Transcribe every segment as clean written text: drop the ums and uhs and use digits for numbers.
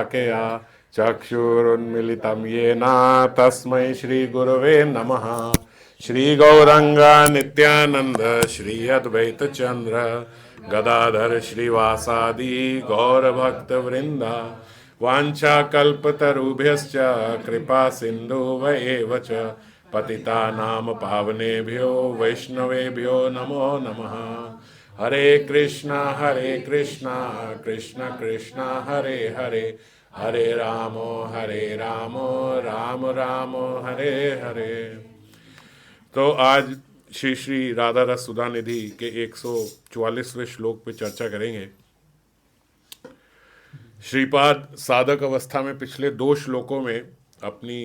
केया चक्षुरुन्मिलितं येन तस्मै श्रीगुरवे नमः। श्रीगौरंग नित्यानंद श्री अद्वैत चंद्र गदाधर श्रीवासादि गौरभक्तवृंदा वाञ्छाकल्पतरुभ्यश्च कृपा सिन्धुभ्येव च पतितानां पावनेभ्यो वैष्णवेभ्यो नमो नमः। हरे कृष्णा कृष्ण कृष्णा हरे हरे, हरे रामो राम राम हरे हरे। तो आज श्री श्री राधा रस सुधा निधि के 144वें श्लोक पे चर्चा करेंगे। श्रीपाद साधक अवस्था में पिछले 2 श्लोकों में अपनी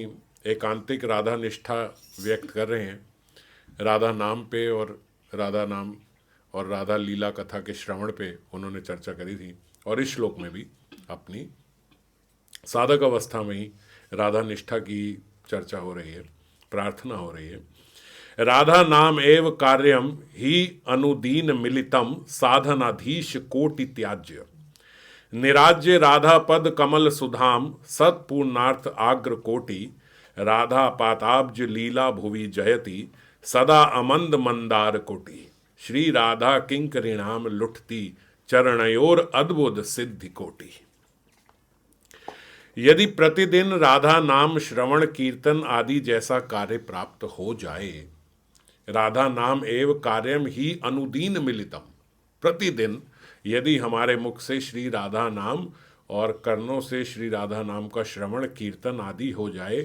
एकांतिक राधा निष्ठा व्यक्त कर रहे हैं। राधा नाम पे और राधा नाम और राधा लीला कथा के श्रवण पे उन्होंने चर्चा करी थी, और इस श्लोक में भी अपनी साधक अवस्था में ही राधा निष्ठा की चर्चा हो रही है, प्रार्थना हो रही है। राधा नाम एव कार्यम ही अनुदीन मिलितम साधनाधीश कोटि त्याज्य, निराज्य राधा पद कमल सुधाम सत्पूर्णार्थ आग्र कोटि, राधा पाताब्ज लीला भुवि जयति सदा अमंद मंदार कोटि, श्री राधा किंकरिणाम लुठती चरणयोर अद्भुत सिद्धि कोटि। यदि प्रतिदिन राधा नाम श्रवण कीर्तन आदि जैसा कार्य प्राप्त हो जाए, राधा नाम एव कार्यम ही अनुदीन मिलितम, प्रतिदिन यदि हमारे मुख से श्री राधा नाम और कर्णों से श्री राधा नाम का श्रवण कीर्तन आदि हो जाए,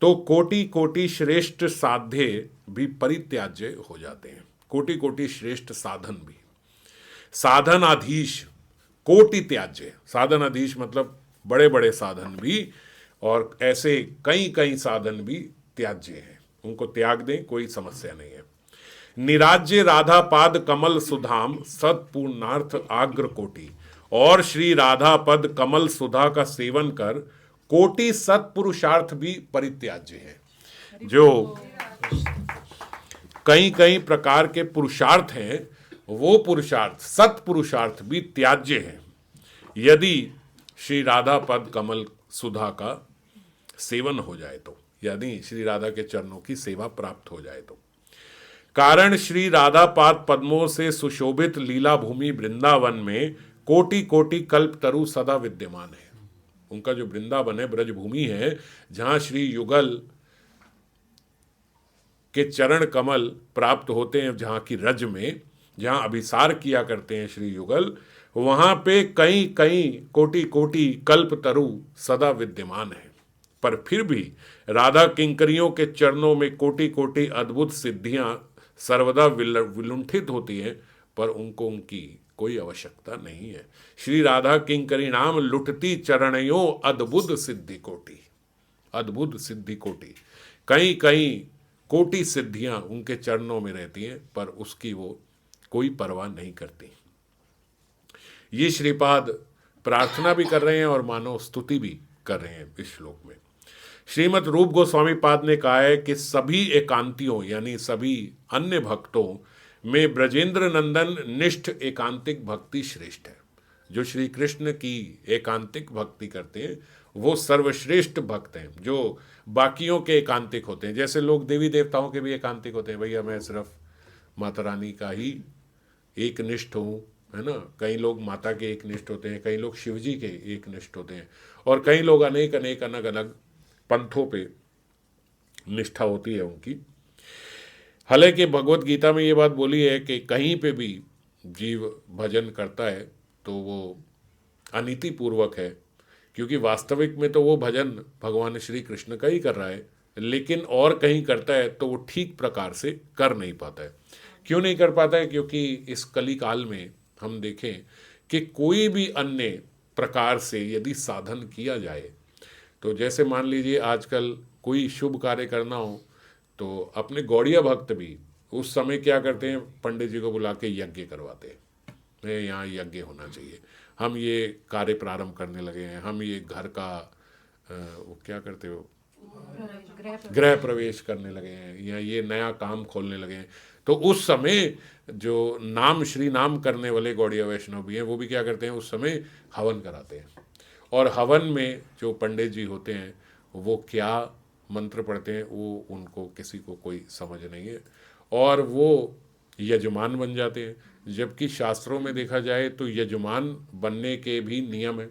तो कोटि कोटि श्रेष्ठ साध्य भी परित्याज्य हो जाते हैं। कोटि कोटि श्रेष्ठ साधन भी, साधनाधीश कोटि त्याज्य, साधनाधीश मतलब बड़े बड़े साधन भी, और ऐसे कई कई साधन भी त्याज्य हैं, उनको त्याग दें, कोई समस्या नहीं है। निराज्य राधा पाद कमल सुधाम सत्पूर्णार्थ आग्र कोटि, और श्री राधा पद कमल सुधा का सेवन कर कोटि सत्पुरुषार्थ भी परित्याज्य है। जो कई कई प्रकार के पुरुषार्थ हैं, वो पुरुषार्थ सत्पुरुषार्थ भी त्याज्य हैं यदि श्री राधा पद कमल सुधा का सेवन हो जाए तो, यानी श्री राधा के चरणों की सेवा प्राप्त हो जाए तो। कारण श्री राधा पाद पद्मों से सुशोभित लीला भूमि वृंदावन में कोटि कोटि कल्प तरु सदा विद्यमान है। उनका जो वृंदावन है, ब्रज भूमि है, जहां श्री युगल के चरण कमल प्राप्त होते हैं, जहाँ की रज में जहाँ अभिसार किया करते हैं श्री युगल, वहाँ पे कई कई कोटि कोटि कल्प तरु सदा विद्यमान है। पर फिर भी राधा किंकरियों के चरणों में कोटि कोटि अद्भुत सिद्धियाँ सर्वदा विलुंठित होती हैं, पर उनको उनकी कोई आवश्यकता नहीं है। श्री राधा किंकरी नाम लुटती चरणयों अद्भुत सिद्धि कोटि, अद्भुत सिद्धि कोटि, कई कई कोटि सिद्धियां उनके चरणों में रहती हैं, पर उसकी वो कोई परवाह नहीं करती। ये श्रीपाद प्रार्थना भी कर रहे हैं और मानव स्तुति भी कर रहे हैं इस श्लोक में। श्रीमद् रूप गोस्वामी पाद ने कहा है कि सभी एकांतियों यानी सभी अन्य भक्तों में ब्रजेंद्र नंदन निष्ठ एकांतिक भक्ति श्रेष्ठ है। जो श्री कृष्ण की एकांतिक भक्ति करते हैं वो सर्वश्रेष्ठ भक्त हैं, जो बाकियों के एकांतिक होते हैं। जैसे लोग देवी देवताओं के भी एकांतिक होते हैं, भैया मैं सिर्फ माता रानी का ही एक निष्ठ हूँ, है ना। कई लोग माता के एक निष्ठ होते हैं, कई लोग शिव जी के एक निष्ठ होते हैं, और कई लोग अनेक अनेक अलग अलग पंथों पे निष्ठा होती है उनकी। हालांकि भगवत गीता में ये बात बोली है कि कहीं पे भी जीव भजन करता है तो वो अनीति पूर्वक है, क्योंकि वास्तविक में तो वो भजन भगवान श्री कृष्ण का ही कर रहा है, लेकिन और कहीं करता है तो वो ठीक प्रकार से कर नहीं पाता है। क्यों नहीं कर पाता है? क्योंकि इस कली काल में हम देखें कि कोई भी अन्य प्रकार से यदि साधन किया जाए, तो जैसे मान लीजिए आजकल कोई शुभ कार्य करना हो तो अपने गौड़िया भक्त भी उस समय क्या करते हैं, पंडित जी को बुला के यज्ञ करवाते हैं। यहाँ यज्ञ होना चाहिए, हम ये कार्य प्रारंभ करने लगे हैं, हम ये घर का वो क्या करते हो, गृह प्रवेश करने लगे हैं, या ये नया काम खोलने लगे हैं। तो उस समय जो नाम श्री नाम करने वाले गौड़िया वैष्णव भी हैं, वो भी क्या करते हैं, उस समय हवन कराते हैं। और हवन में जो पंडित जी होते हैं वो क्या मंत्र पढ़ते हैं वो उनको किसी को कोई समझ नहीं है, और वो यजमान बन जाते हैं। जबकि शास्त्रों में देखा जाए तो यजमान बनने के भी नियम है।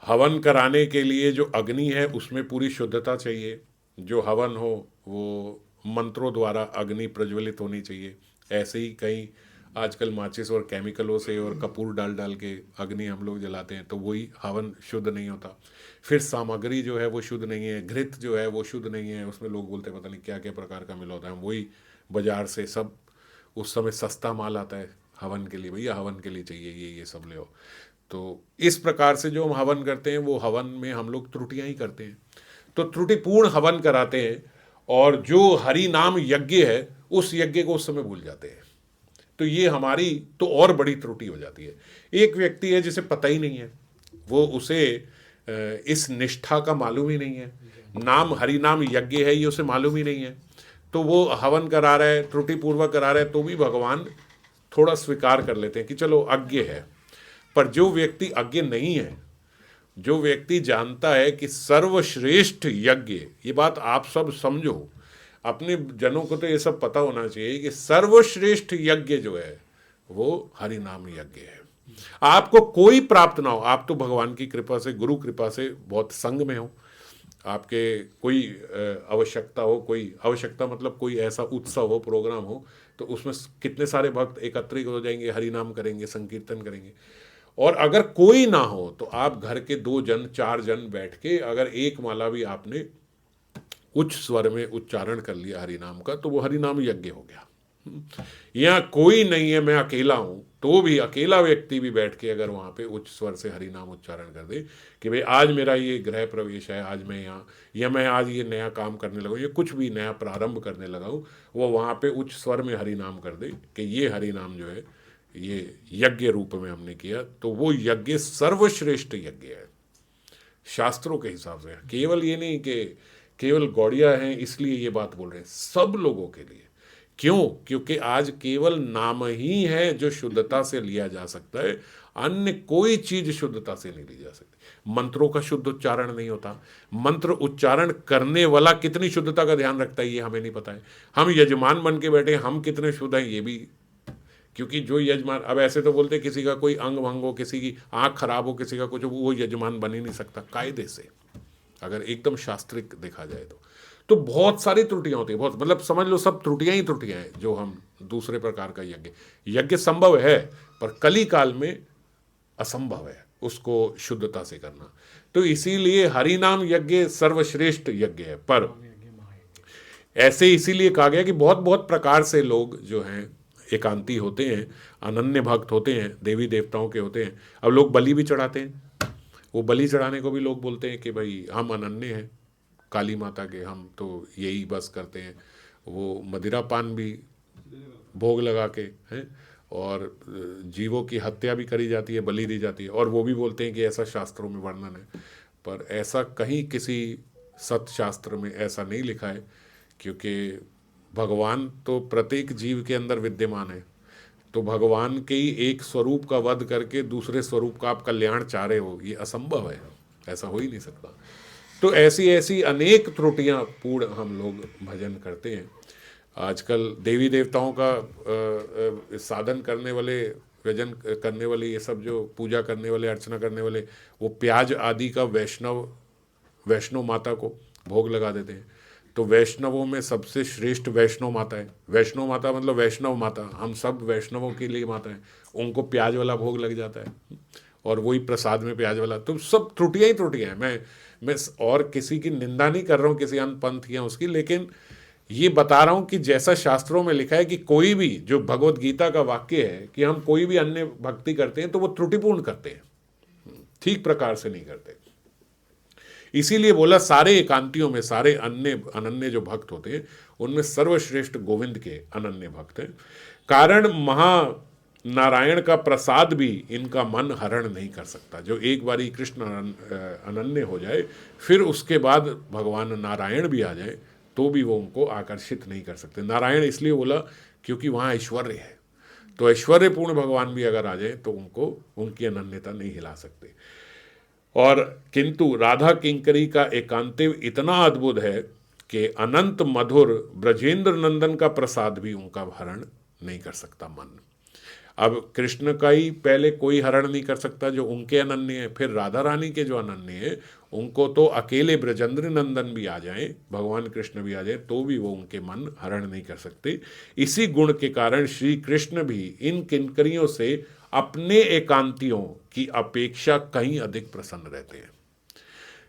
हवन कराने के लिए जो अग्नि है उसमें पूरी शुद्धता चाहिए, जो हवन हो वो मंत्रों द्वारा अग्नि प्रज्वलित होनी चाहिए। ऐसे ही कई आजकल माचिस और केमिकलों से और कपूर डाल डाल के अग्नि हम लोग जलाते हैं, तो वही हवन शुद्ध नहीं होता। फिर सामग्री जो है वो शुद्ध नहीं है, घृत जो है वो शुद्ध नहीं है, उसमें लोग बोलते हैं पता नहीं क्या क्या प्रकार का मिला होता है। वही बाजार से सब उस समय सस्ता माल आता है हवन के लिए, भैया हवन के लिए चाहिए ये सब ले आओ। तो इस प्रकार से जो हम हवन करते हैं वो हवन में हम लोग त्रुटियां ही करते हैं, तो त्रुटिपूर्ण हवन कराते हैं, और जो हरि नाम यज्ञ है उस यज्ञ को उस समय भूल जाते हैं। तो ये हमारी तो और बड़ी त्रुटि हो जाती है। एक व्यक्ति है जिसे पता ही नहीं है, वो उसे इस निष्ठा का मालूम ही नहीं है, नाम हरि नाम यज्ञ है ये उसे मालूम ही नहीं है, तो वो हवन करा रहा है, त्रुटिपूर्वक करा रहा है, तो भी भगवान थोड़ा स्वीकार कर लेते हैं कि चलो अज्ञ है। पर जो व्यक्ति अज्ञ नहीं है, जो व्यक्ति जानता है कि सर्वश्रेष्ठ यज्ञ, ये बात आप सब समझो, अपने जनों को तो ये सब पता होना चाहिए कि सर्वश्रेष्ठ यज्ञ जो है वो हरि नाम यज्ञ है। आपको कोई प्राप्त ना हो, आप तो भगवान की कृपा से, गुरु कृपा से बहुत संग में हो, आपके कोई आवश्यकता हो, कोई आवश्यकता मतलब कोई ऐसा उत्सव हो, प्रोग्राम हो, तो उसमें कितने सारे भक्त एकत्रित हो जाएंगे, हरि नाम करेंगे, संकीर्तन करेंगे। और अगर कोई ना हो तो आप घर के 2 जन 4 जन बैठ के अगर एक माला भी आपने उच्च स्वर में उच्चारण कर लिया हरि नाम का, तो वो हरि नाम यज्ञ हो गया। यहाँ कोई नहीं है, मैं अकेला हूं, तो भी अकेला व्यक्ति भी बैठ के अगर वहां पे उच्च स्वर से हरि नाम उच्चारण कर दे कि भाई आज मेरा ये गृह प्रवेश है, आज मैं यहाँ, या मैं आज ये नया काम करने लगा, ये कुछ भी नया प्रारंभ करने लगा हूँ, वो वहां पे उच्च स्वर में हरि नाम कर दे कि ये हरि नाम जो है ये यज्ञ रूप में हमने किया, तो वो यज्ञ सर्वश्रेष्ठ यज्ञ है शास्त्रों के हिसाब से। केवल ये नहीं कि केवल गौड़िया हैं इसलिए ये बात बोल रहे हैं, सब लोगों के लिए। क्यों? क्योंकि आज केवल नाम ही है जो शुद्धता से लिया जा सकता है, अन्य कोई चीज शुद्धता से नहीं ली जा सकती। मंत्रों का शुद्ध उच्चारण नहीं होता, मंत्र उच्चारण करने वाला कितनी शुद्धता का ध्यान रखता है ये हमें नहीं पता है। हम यजमान बन के बैठे, हम कितने शुद्ध हैं ये भी, क्योंकि जो यजमान, अब ऐसे तो बोलते किसी का कोई अंग भंग हो, किसी की आंख खराब हो, किसी का कुछ हो, वो यजमान बन ही नहीं सकता कायदे से, अगर एकदम शास्त्रिक देखा जाए तो बहुत सारी त्रुटियां होती है, बहुत, मतलब समझ लो सब त्रुटियां ही त्रुटियां हैं जो हम दूसरे प्रकार का यज्ञ संभव है, पर कली काल में असंभव है उसको शुद्धता से करना। तो इसीलिए हरि नाम यज्ञ सर्वश्रेष्ठ यज्ञ है। पर ऐसे इसीलिए कहा गया कि बहुत बहुत प्रकार से लोग जो हैं एकांती होते हैं, अनन्य भक्त होते हैं, देवी देवताओं के होते हैं। अब लोग बलि भी चढ़ाते हैं, वो बलि चढ़ाने को भी लोग बोलते हैं कि भाई हम अनन्य हैं काली माता के, हम तो यही बस करते हैं। वो मदिरा पान भी भोग लगा के हैं, और जीवों की हत्या भी करी जाती है, बलि दी जाती है, और वो भी बोलते हैं कि ऐसा शास्त्रों में वर्णन है। पर ऐसा कहीं किसी सत्शास्त्र में ऐसा नहीं लिखा है, क्योंकि भगवान तो प्रत्येक जीव के अंदर विद्यमान है। तो भगवान के ही एक स्वरूप का वध करके दूसरे स्वरूप का आप कल्याण चाह रहे हो, ये असंभव है, ऐसा हो ही नहीं सकता। तो ऐसी ऐसी अनेक त्रुटियां पूर्ण हम लोग भजन करते हैं। आजकल देवी देवताओं का साधन करने वाले, भजन करने वाले, ये सब जो पूजा करने वाले, अर्चना करने वाले, वो प्याज आदि का वैष्णव माता को भोग लगा देते हैं। तो वैष्णवों में सबसे श्रेष्ठ वैष्णव माता है। वैष्णव माता मतलब वैष्णव माता, हम सब वैष्णवों के लिए माता है, उनको प्याज वाला भोग लग जाता है, और वही प्रसाद में प्याज वाला। तो सब त्रुटियां ही त्रुटियां हैं। मैं और किसी की निंदा नहीं कर रहा हूँ, किसी अन्य पंथ या उसकी, लेकिन ये बता रहा हूँ कि जैसा शास्त्रों में लिखा है कि कोई भी, जो भगवत गीता का वाक्य है कि हम कोई भी अन्य भक्ति करते हैं तो वो त्रुटिपूर्ण करते हैं, ठीक प्रकार से नहीं करते। इसीलिए बोला सारे एकांतियों में, सारे अनन्य जो भक्त होते हैं उनमें सर्वश्रेष्ठ गोविंद के अनन्य भक्त हैं। कारण महानारायण का प्रसाद भी इनका मन हरण नहीं कर सकता। जो एक बारी कृष्ण अनन्य हो जाए, फिर उसके बाद भगवान नारायण भी आ जाए तो भी वो उनको आकर्षित नहीं कर सकते। नारायण इसलिए बोला क्योंकि वहाँ ऐश्वर्य है, तो ऐश्वर्यपूर्ण भगवान भी अगर आ जाए तो उनको उनकी अनन्यता नहीं हिला सकते। और किंतु राधा किंकरी का एकांतिव इतना अद्भुत है कि अनंत मधुर ब्रजेंद्र नंदन का प्रसाद भी उनका हरण नहीं कर सकता मन। अब कृष्ण का ही पहले कोई हरण नहीं कर सकता जो उनके अनन्य है, फिर राधा रानी के जो अनन्य है उनको तो अकेले ब्रजेंद्र नंदन भी आ जाए, भगवान कृष्ण भी आ जाए, तो भी वो उनके मन हरण नहीं कर सकते। इसी गुण के कारण श्री कृष्ण भी इन किंकरियों से अपने एकांतियों की अपेक्षा कहीं अधिक प्रसन्न रहते हैं।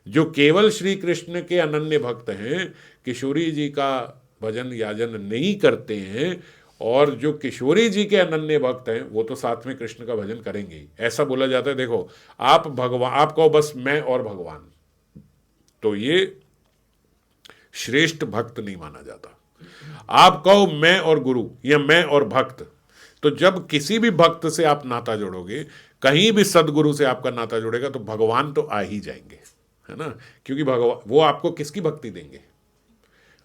जो केवल श्री कृष्ण के अनन्य भक्त हैं, किशोरी जी का भजन याजन नहीं करते हैं, और जो किशोरी जी के अनन्य भक्त हैं वो तो साथ में कृष्ण का भजन करेंगे ही। ऐसा बोला जाता है, देखो आप भगवान, आप कहो बस मैं और भगवान, तो ये श्रेष्ठ भक्त नहीं माना जाता। आप कहो मैं और गुरु या मैं और भक्त, तो जब किसी भी भक्त से आप नाता जोड़ोगे, कहीं भी सदगुरु से आपका नाता जोड़ेगा, तो भगवान तो आ ही जाएंगे, है ना। क्योंकि भगवान वो आपको किसकी भक्ति देंगे?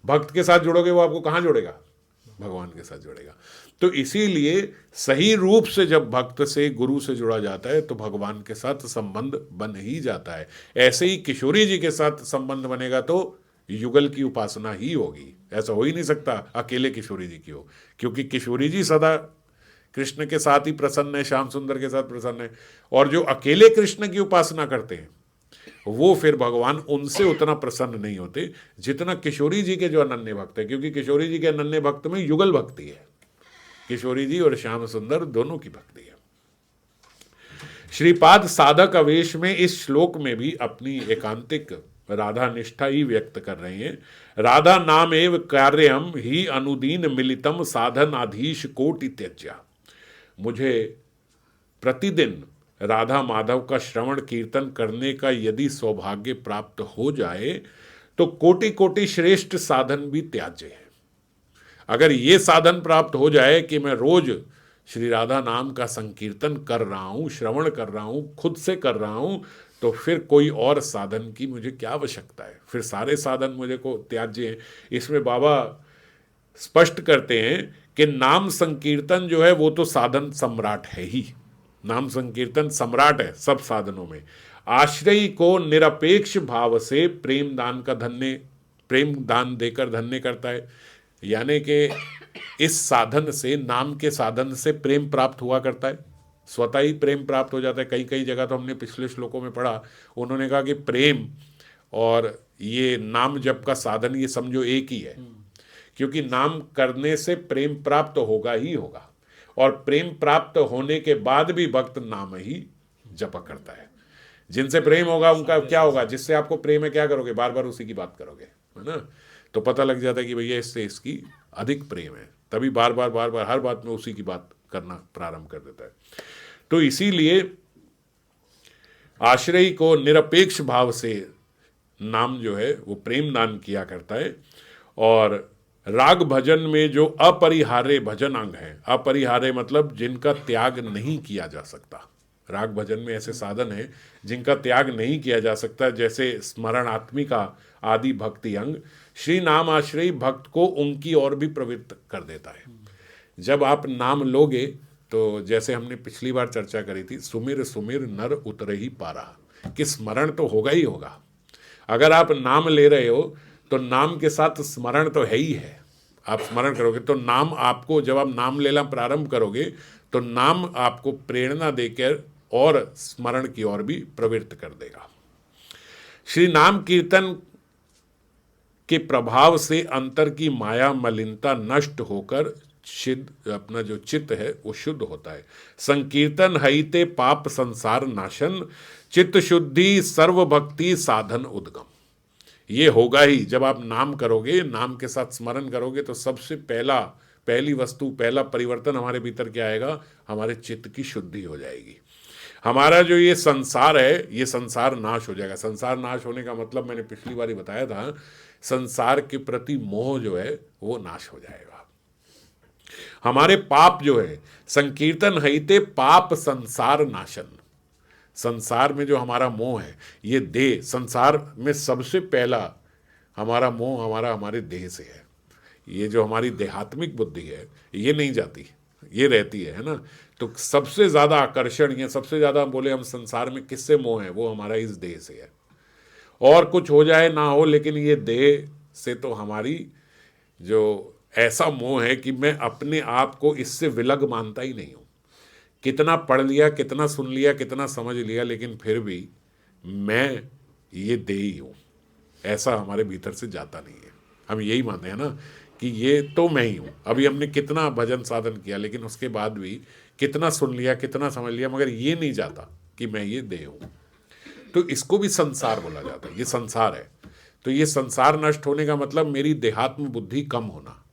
भक्त के साथ जोड़ोगे, वो आपको कहाँ जोड़ेगा? भगवान के साथ जोड़ेगा। तो इसीलिए सही रूप से जब भक्त से गुरु से जुड़ा जाता है तो भगवान के साथ संबंध बन ही जाता है। ऐसे ही किशोरी जी के साथ संबंध बनेगा तो युगल की उपासना ही होगी। ऐसा हो ही नहीं सकता अकेले किशोरी जी की हो, क्योंकि किशोरी जी सदा कृष्ण के साथ ही प्रसन्न है, श्याम सुंदर के साथ प्रसन्न है। और जो अकेले कृष्ण की उपासना करते हैं वो फिर भगवान उनसे उतना प्रसन्न नहीं होते जितना किशोरी जी के जो अनन्य भक्त है, क्योंकि किशोरी जी के अनन्य भक्त में युगल भक्ति है। किशोरी जी और श्याम सुंदर दोनों की भक्ति है। श्रीपाद साधक आवेश में इस श्लोक में भी अपनी एकांतिक राधा निष्ठा ही व्यक्त कर रहे हैं। राधा नाम एव कार्यम ही अनुदीन मिलितम साधन आधीश कोटि त्यज्या। मुझे प्रतिदिन राधा माधव का श्रवण कीर्तन करने का यदि सौभाग्य प्राप्त हो जाए तो कोटि कोटि श्रेष्ठ साधन भी त्याज्य है। अगर ये साधन प्राप्त हो जाए कि मैं रोज श्री राधा नाम का संकीर्तन कर रहा हूँ, श्रवण कर रहा हूँ, खुद से कर रहा हूँ, तो फिर कोई और साधन की मुझे क्या आवश्यकता है? फिर सारे साधन मुझे को त्याज्य हैं। इसमें बाबा स्पष्ट करते हैं कि नाम संकीर्तन जो है वो तो साधन सम्राट है ही। नाम संकीर्तन सम्राट है सब साधनों में। आश्रयी को निरपेक्ष भाव से प्रेम दान का धन्य, प्रेम दान देकर धन्य करता है। यानी कि इस साधन से, नाम के साधन से प्रेम प्राप्त हुआ करता है, स्वतः ही प्रेम प्राप्त हो जाता है। कई कई जगह तो हमने पिछले श्लोकों में पढ़ा, उन्होंने कहा कि प्रेम और ये नाम जप का साधन ये समझो एक ही है, क्योंकि नाम करने से प्रेम प्राप्त होगा ही होगा, और प्रेम प्राप्त होने के बाद भी भक्त नाम ही जपा करता है। जिनसे प्रेम होगा उनका क्या होगा? जिससे आपको प्रेम है क्या करोगे? बार बार उसी की बात करोगे, है ना। तो पता लग जाता है कि भैया इससे इसकी अधिक प्रेम है, तभी बार बार हर बात में उसी की बात करना प्रारंभ कर देता है। तो इसीलिए आश्रयी को निरपेक्ष भाव से नाम जो है वो प्रेम दान किया करता है। और राग भजन में जो अपरिहार्य भजन अंग है, अपरिहार्य मतलब जिनका त्याग नहीं किया जा सकता। राग भजन में ऐसे साधन है जिनका त्याग नहीं किया जा सकता, जैसे स्मरणात्मिका आदि भक्ति अंग। श्री नाम आश्रयी भक्त को उनकी ओर भी प्रवृत्त कर देता है। जब आप नाम लोगे तो जैसे हमने पिछली बार चर्चा करी थी, सुमिर सुमिर नर उतर ही पारा, कि स्मरण तो होगा ही होगा। अगर आप नाम ले रहे हो तो नाम के साथ स्मरण तो है ही है। आप स्मरण करोगे तो नाम आपको, जब आप नाम लेना प्रारंभ करोगे तो नाम आपको प्रेरणा देकर और स्मरण की ओर भी प्रवृत्त कर देगा। श्री नाम कीर्तन के प्रभाव से अंतर की माया मलिनता नष्ट होकर अपना जो चित्त है वो शुद्ध होता है। संकीर्तन हईते पाप संसार नाशन, चित्त शुद्धि सर्व भक्ति साधन उद्गम। ये होगा ही जब आप नाम करोगे, नाम के साथ स्मरण करोगे, तो सबसे पहली वस्तु, पहला परिवर्तन हमारे भीतर क्या आएगा? हमारे चित्त की शुद्धि हो जाएगी। हमारा जो ये संसार है, ये संसार नाश हो जाएगा। संसार नाश होने का मतलब मैंने पिछली बार ही बताया था, संसार के प्रति मोह जो है वो नाश हो जाएगा। हमारे पाप जो है, संकीर्तन हईते पाप संसार नाशन, संसार में जो हमारा मोह है, ये देह, संसार में सबसे पहला हमारा मोह हमारे देह से है। ये जो हमारी देहात्मिक बुद्धि है ये नहीं जाती, ये रहती है ना। तो सबसे ज़्यादा आकर्षण या सबसे ज़्यादा बोले हम संसार में किससे मोह है, वो हमारा इस देह से है। और कुछ हो जाए ना हो, लेकिन ये देह से तो हमारी जो ऐसा मोह है कि मैं अपने आप को इससे विलग मानता ही नहीं हूँ। कितना पढ़ लिया, कितना सुन लिया, कितना समझ लिया, लेकिन फिर भी मैं ये देह ही हूँ, ऐसा हमारे भीतर से जाता नहीं है। हम यही मानते हैं ना कि ये तो मैं ही हूँ। अभी हमने कितना भजन साधन किया, लेकिन उसके बाद भी कितना सुन लिया, कितना समझ लिया, मगर ये नहीं जाता कि मैं ये देह हूँ। तो इसको भी संसार बोला जाता है, ये संसार है। तो ये संसार नष्ट होने का मतलब मेरी देहात्म बुद्धि कम होना।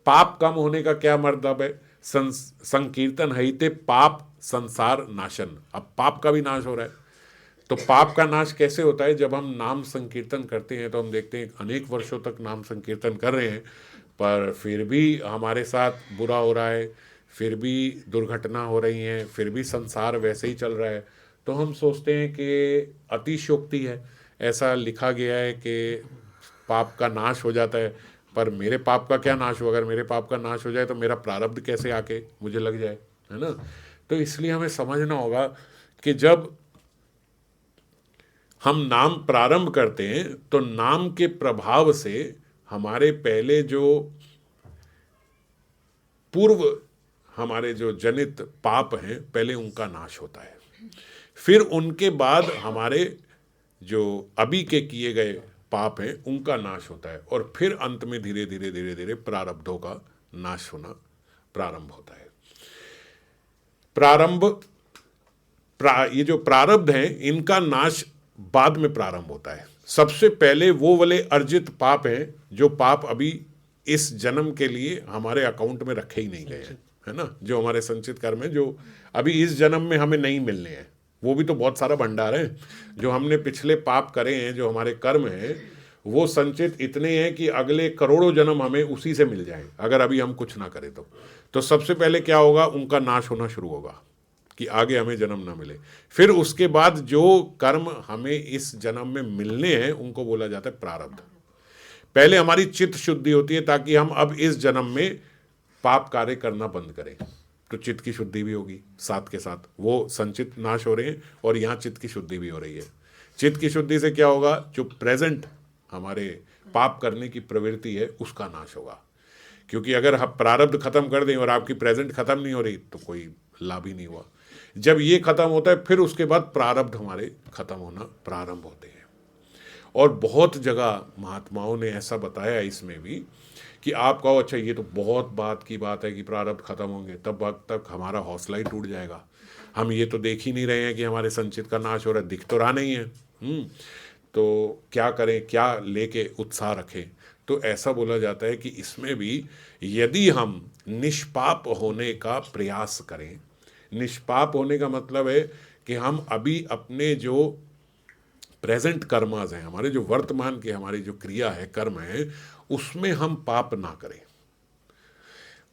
पाप कम होने का क्या मतलब है? संकीर्तन हईते पाप संसार नाशन। अब पाप का भी नाश हो रहा है। तो पाप का नाश कैसे होता है? जब हम नाम संकीर्तन करते हैं तो हम देखते हैं अनेक वर्षों तक नाम संकीर्तन कर रहे हैं, पर फिर भी हमारे साथ बुरा हो रहा है, फिर भी दुर्घटना हो रही हैं, फिर भी संसार वैसे ही चल रहा है। तो हम सोचते हैं कि अतिशयोक्ति है। ऐसा लिखा गया है कि पाप का नाश हो जाता है, पर मेरे पाप का क्या नाश हो? अगर मेरे पाप का नाश हो जाए तो मेरा प्रारब्ध कैसे आके मुझे लग जाए, है ना? तो इसलिए हमें समझना होगा कि जब हम नाम प्रारंभ करते हैं तो नाम के प्रभाव से हमारे पहले जो पूर्व हमारे जो जनित पाप हैं, पहले उनका नाश होता है। फिर उनके बाद हमारे जो अभी के किए गए पाप हैं उनका नाश होता है, और फिर अंत में धीरे धीरे धीरे धीरे प्रारब्धों का नाश होना प्रारंभ होता है। ये जो प्रारब्ध हैं इनका नाश बाद में प्रारंभ होता है। सबसे पहले वो वाले अर्जित पाप हैं जो पाप अभी इस जन्म के लिए हमारे अकाउंट में रखे ही नहीं गए हैं, है ना? जो हमारे संचित कर्म है, जो अभी इस जन्म में हमें नहीं मिलने हैं, वो भी तो बहुत सारा भंडार है। जो हमने पिछले पाप करे हैं, जो हमारे कर्म हैं, वो संचित इतने हैं कि अगले करोड़ों जन्म हमें उसी से मिल जाए, अगर अभी हम कुछ ना करें तो सबसे पहले क्या होगा? उनका नाश होना शुरू होगा कि आगे हमें जन्म ना मिले। फिर उसके बाद जो कर्म हमें इस जन्म में मिलने हैं उनको बोला जाता है प्रारब्ध। पहले हमारी चित्त शुद्धि होती है ताकि हम अब इस जन्म में पाप कार्य करना बंद करें, तो चित्त की शुद्धि भी होगी साथ के साथ। वो संचित नाश हो रहे हैं और यहाँ चित्त की शुद्धि भी हो रही है। चित्त की शुद्धि से क्या होगा? जो प्रेजेंट हमारे पाप करने की प्रवृत्ति है उसका नाश होगा। क्योंकि अगर हम प्रारब्ध खत्म कर दें और आपकी प्रेजेंट खत्म नहीं हो रही तो कोई लाभ ही नहीं हुआ। जब ये खत्म होता है फिर उसके बाद प्रारब्ध हमारे खत्म होना प्रारंभ होते हैं। और बहुत जगह महात्माओं ने ऐसा बताया इसमें भी कि आप कहो अच्छा ये तो बहुत बात की बात है कि प्रारब्ध खत्म होंगे, तब वक्त तक हमारा हौसला ही टूट जाएगा। हम ये तो देख ही नहीं रहे हैं कि हमारे संचित का नाश हो रहा है, दिख तो रहा नहीं है। तो क्या करें, क्या लेके उत्साह रखें? तो ऐसा बोला जाता है कि इसमें भी यदि हम निष्पाप होने का प्रयास करें, निष्पाप होने का मतलब है कि हम अभी अपने जो प्रेजेंट कर्मास हैं, हमारे जो वर्तमान के हमारी जो क्रिया है, कर्म है, उसमें हम पाप ना करें,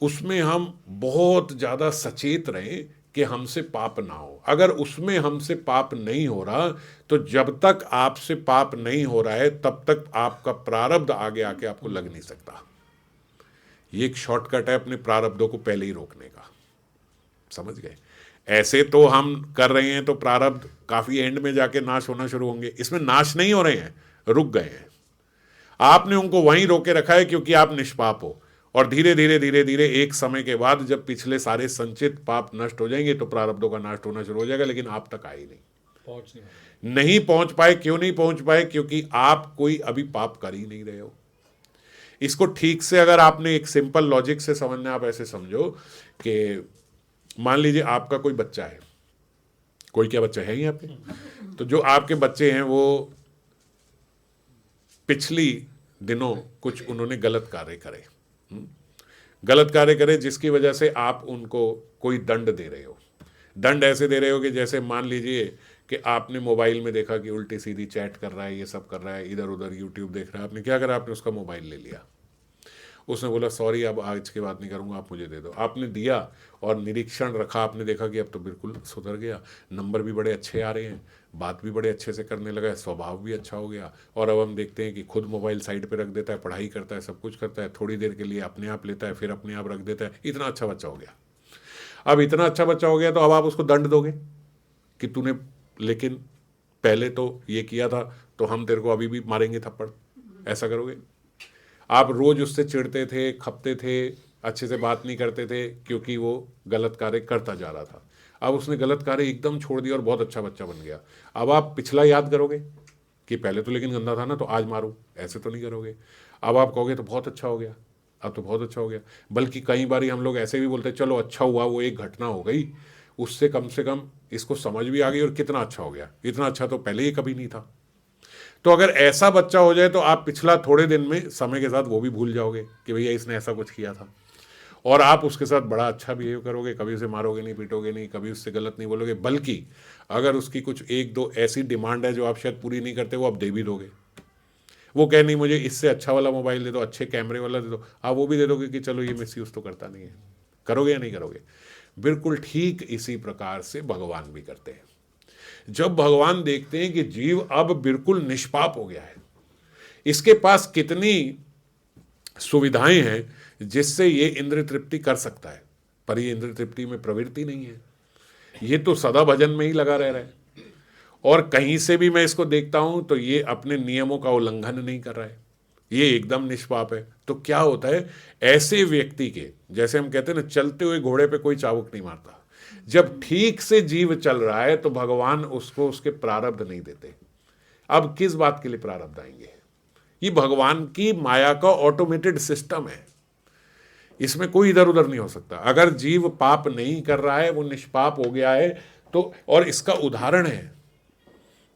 उसमें हम बहुत ज़्यादा सचेत रहें कि हमसे पाप ना हो। अगर उसमें हमसे पाप नहीं हो रहा तो जब तक आपसे पाप नहीं हो रहा है तब तक आपका प्रारब्ध आगे आके आपको लग नहीं सकता। ये एक शॉर्टकट है अपने प्रारब्धों को पहले ही रोकने का, समझ गए? ऐसे तो हम कर रहे हैं तो प्रारब्ध काफी एंड में जाके नाश होना शुरू होंगे। इसमें नाश नहीं हो रहे हैं, रुक गए हैं। आपने उनको वहीं रोके रखा है क्योंकि आप निष्पाप हो। और धीरे धीरे धीरे धीरे एक समय के बाद जब पिछले सारे संचित पाप नष्ट हो जाएंगे तो प्रारब्धों का नाश होना शुरू हो जाएगा, लेकिन आप तक आए नहीं पहुंच पाए। क्यों नहीं पहुंच पाए? क्योंकि आप कोई अभी पाप कर ही नहीं रहे हो। इसको ठीक से अगर आपने एक सिंपल लॉजिक से समझना, आप ऐसे समझो कि मान लीजिए आपका कोई बच्चा है, कोई क्या बच्चा है यहाँ पे, तो जो आपके बच्चे हैं वो पिछली दिनों कुछ उन्होंने गलत कार्य करे, गलत कार्य करे जिसकी वजह से आप उनको कोई दंड दे रहे हो। दंड ऐसे दे रहे हो कि जैसे मान लीजिए कि आपने मोबाइल में देखा कि उल्टी सीधी चैट कर रहा है, ये सब कर रहा है, इधर उधर यूट्यूब देख रहा है। आपने क्या करा? आपने उसका मोबाइल ले लिया। उसने बोला सॉरी अब आज के बाद नहीं करूँगा, आप मुझे दे दो। आपने दिया और निरीक्षण रखा, आपने देखा कि अब तो बिल्कुल सुधर गया, नंबर भी बड़े अच्छे आ रहे हैं, बात भी बड़े अच्छे से करने लगा है, स्वभाव भी अच्छा हो गया। और अब हम देखते हैं कि खुद मोबाइल साइड पे रख देता है, पढ़ाई करता है, सब कुछ करता है, थोड़ी देर के लिए अपने आप लेता है, फिर अपने आप रख देता है। इतना अच्छा बच्चा हो गया। अब इतना अच्छा बच्चा हो गया तो अब आप उसको दंड दोगे कि तूने लेकिन पहले तो ये किया था, तो हम तेरे को अभी भी मारेंगे थप्पड़, ऐसा करोगे? आप रोज उससे चिढ़ते थे, खपते थे, अच्छे से बात नहीं करते थे क्योंकि वो गलत कार्य करता जा रहा था। अब उसने गलत कार्य एकदम छोड़ दिया और बहुत अच्छा बच्चा बन गया। अब आप पिछला याद करोगे कि पहले तो लेकिन गंदा था ना, तो आज मारूं, ऐसे तो नहीं करोगे। अब आप कहोगे तो बहुत अच्छा हो गया, अब तो बहुत अच्छा हो गया। बल्कि कई बार हम लोग ऐसे भी बोलते हैं, चलो अच्छा हुआ, वो एक घटना हो गई, उससे कम से कम इसको समझ भी आ गई और कितना अच्छा हो गया, इतना अच्छा तो पहले ही कभी नहीं था। तो अगर ऐसा बच्चा हो जाए तो आप पिछला थोड़े दिन में समय के साथ वो भी भूल जाओगे कि भैया इसने ऐसा कुछ किया था, और आप उसके साथ बड़ा अच्छा बिहेव करोगे, कभी उसे मारोगे नहीं, पीटोगे नहीं, कभी उससे गलत नहीं बोलोगे। बल्कि अगर उसकी कुछ एक दो ऐसी डिमांड है जो आप शायद पूरी नहीं करते, वो आप दे भी दोगे। वो कहे नहीं मुझे इससे अच्छा वाला मोबाइल दे दो, अच्छे कैमरे वाला दे दो, आप वो भी दे दोगे कि चलो ये मिस यूज़ तो करता नहीं है। करोगे या नहीं करोगे? बिल्कुल ठीक इसी प्रकार से भगवान भी करते हैं। जब भगवान देखते हैं कि जीव अब बिल्कुल निष्पाप हो गया है, इसके पास कितनी सुविधाएं हैं जिससे ये इंद्र तृप्ति कर सकता है, पर ये इंद्र तृप्ति में प्रवृत्ति नहीं है, ये तो सदा भजन में ही लगा रह रहा है। और कहीं से भी मैं इसको देखता हूं तो ये अपने नियमों का उल्लंघन नहीं कर रहा है, ये एकदम निष्पाप है। तो क्या होता है ऐसे व्यक्ति के, जैसे हम कहते हैं ना, चलते हुए घोड़े पे कोई चाबुक नहीं मारता। जब ठीक से जीव चल रहा है तो भगवान उसको उसके प्रारब्ध नहीं देते। अब किस बात के लिए प्रारब्ध आएंगे? ये भगवान की माया का ऑटोमेटेड सिस्टम है, इसमें कोई इधर उधर नहीं हो सकता। अगर जीव पाप नहीं कर रहा है, वो निष्पाप हो गया है, तो और इसका उदाहरण है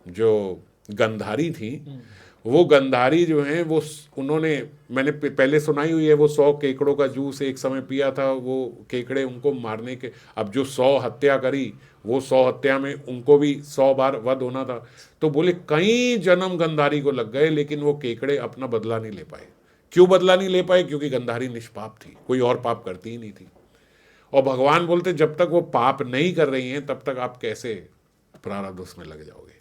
जो गंधारी थी, वो गंधारी जो है वो उन्होंने, मैंने पहले सुनाई हुई है, वो 100 केकड़ों का जूस एक समय पिया था। वो केकड़े उनको मारने के, अब जो 100 हत्या करी, वो 100 हत्या में उनको भी 100 बार वध होना था। तो बोले कई जन्म गंधारी को लग गए, लेकिन वो केकड़े अपना बदला नहीं ले पाए। क्यों बदला नहीं ले पाए? क्योंकि गंधारी निष्पाप थी, कोई और पाप करती ही नहीं थी। और भगवान बोलते जब तक वो पाप नहीं कर रही हैं तब तक आप कैसे प्रारब्ध उसमें लग जाओगे।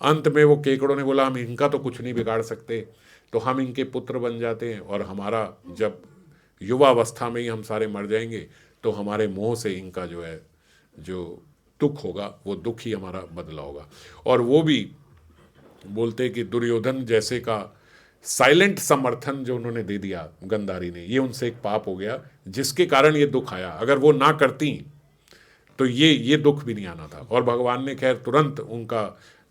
अंत में वो केकड़ों ने बोला हम इनका तो कुछ नहीं बिगाड़ सकते, तो हम इनके पुत्र बन जाते हैं, और हमारा जब युवावस्था में ही हम सारे मर जाएंगे तो हमारे मोह से इनका जो है जो दुख होगा, वो दुख ही हमारा बदला होगा। और वो भी बोलते कि दुर्योधन जैसे का साइलेंट समर्थन जो उन्होंने दे दिया गंधारी ने, ये उनसे एक पाप हो गया जिसके कारण ये दुख आया। अगर वो ना करती तो ये दुख भी नहीं आना था। और भगवान ने खैर तुरंत उनका,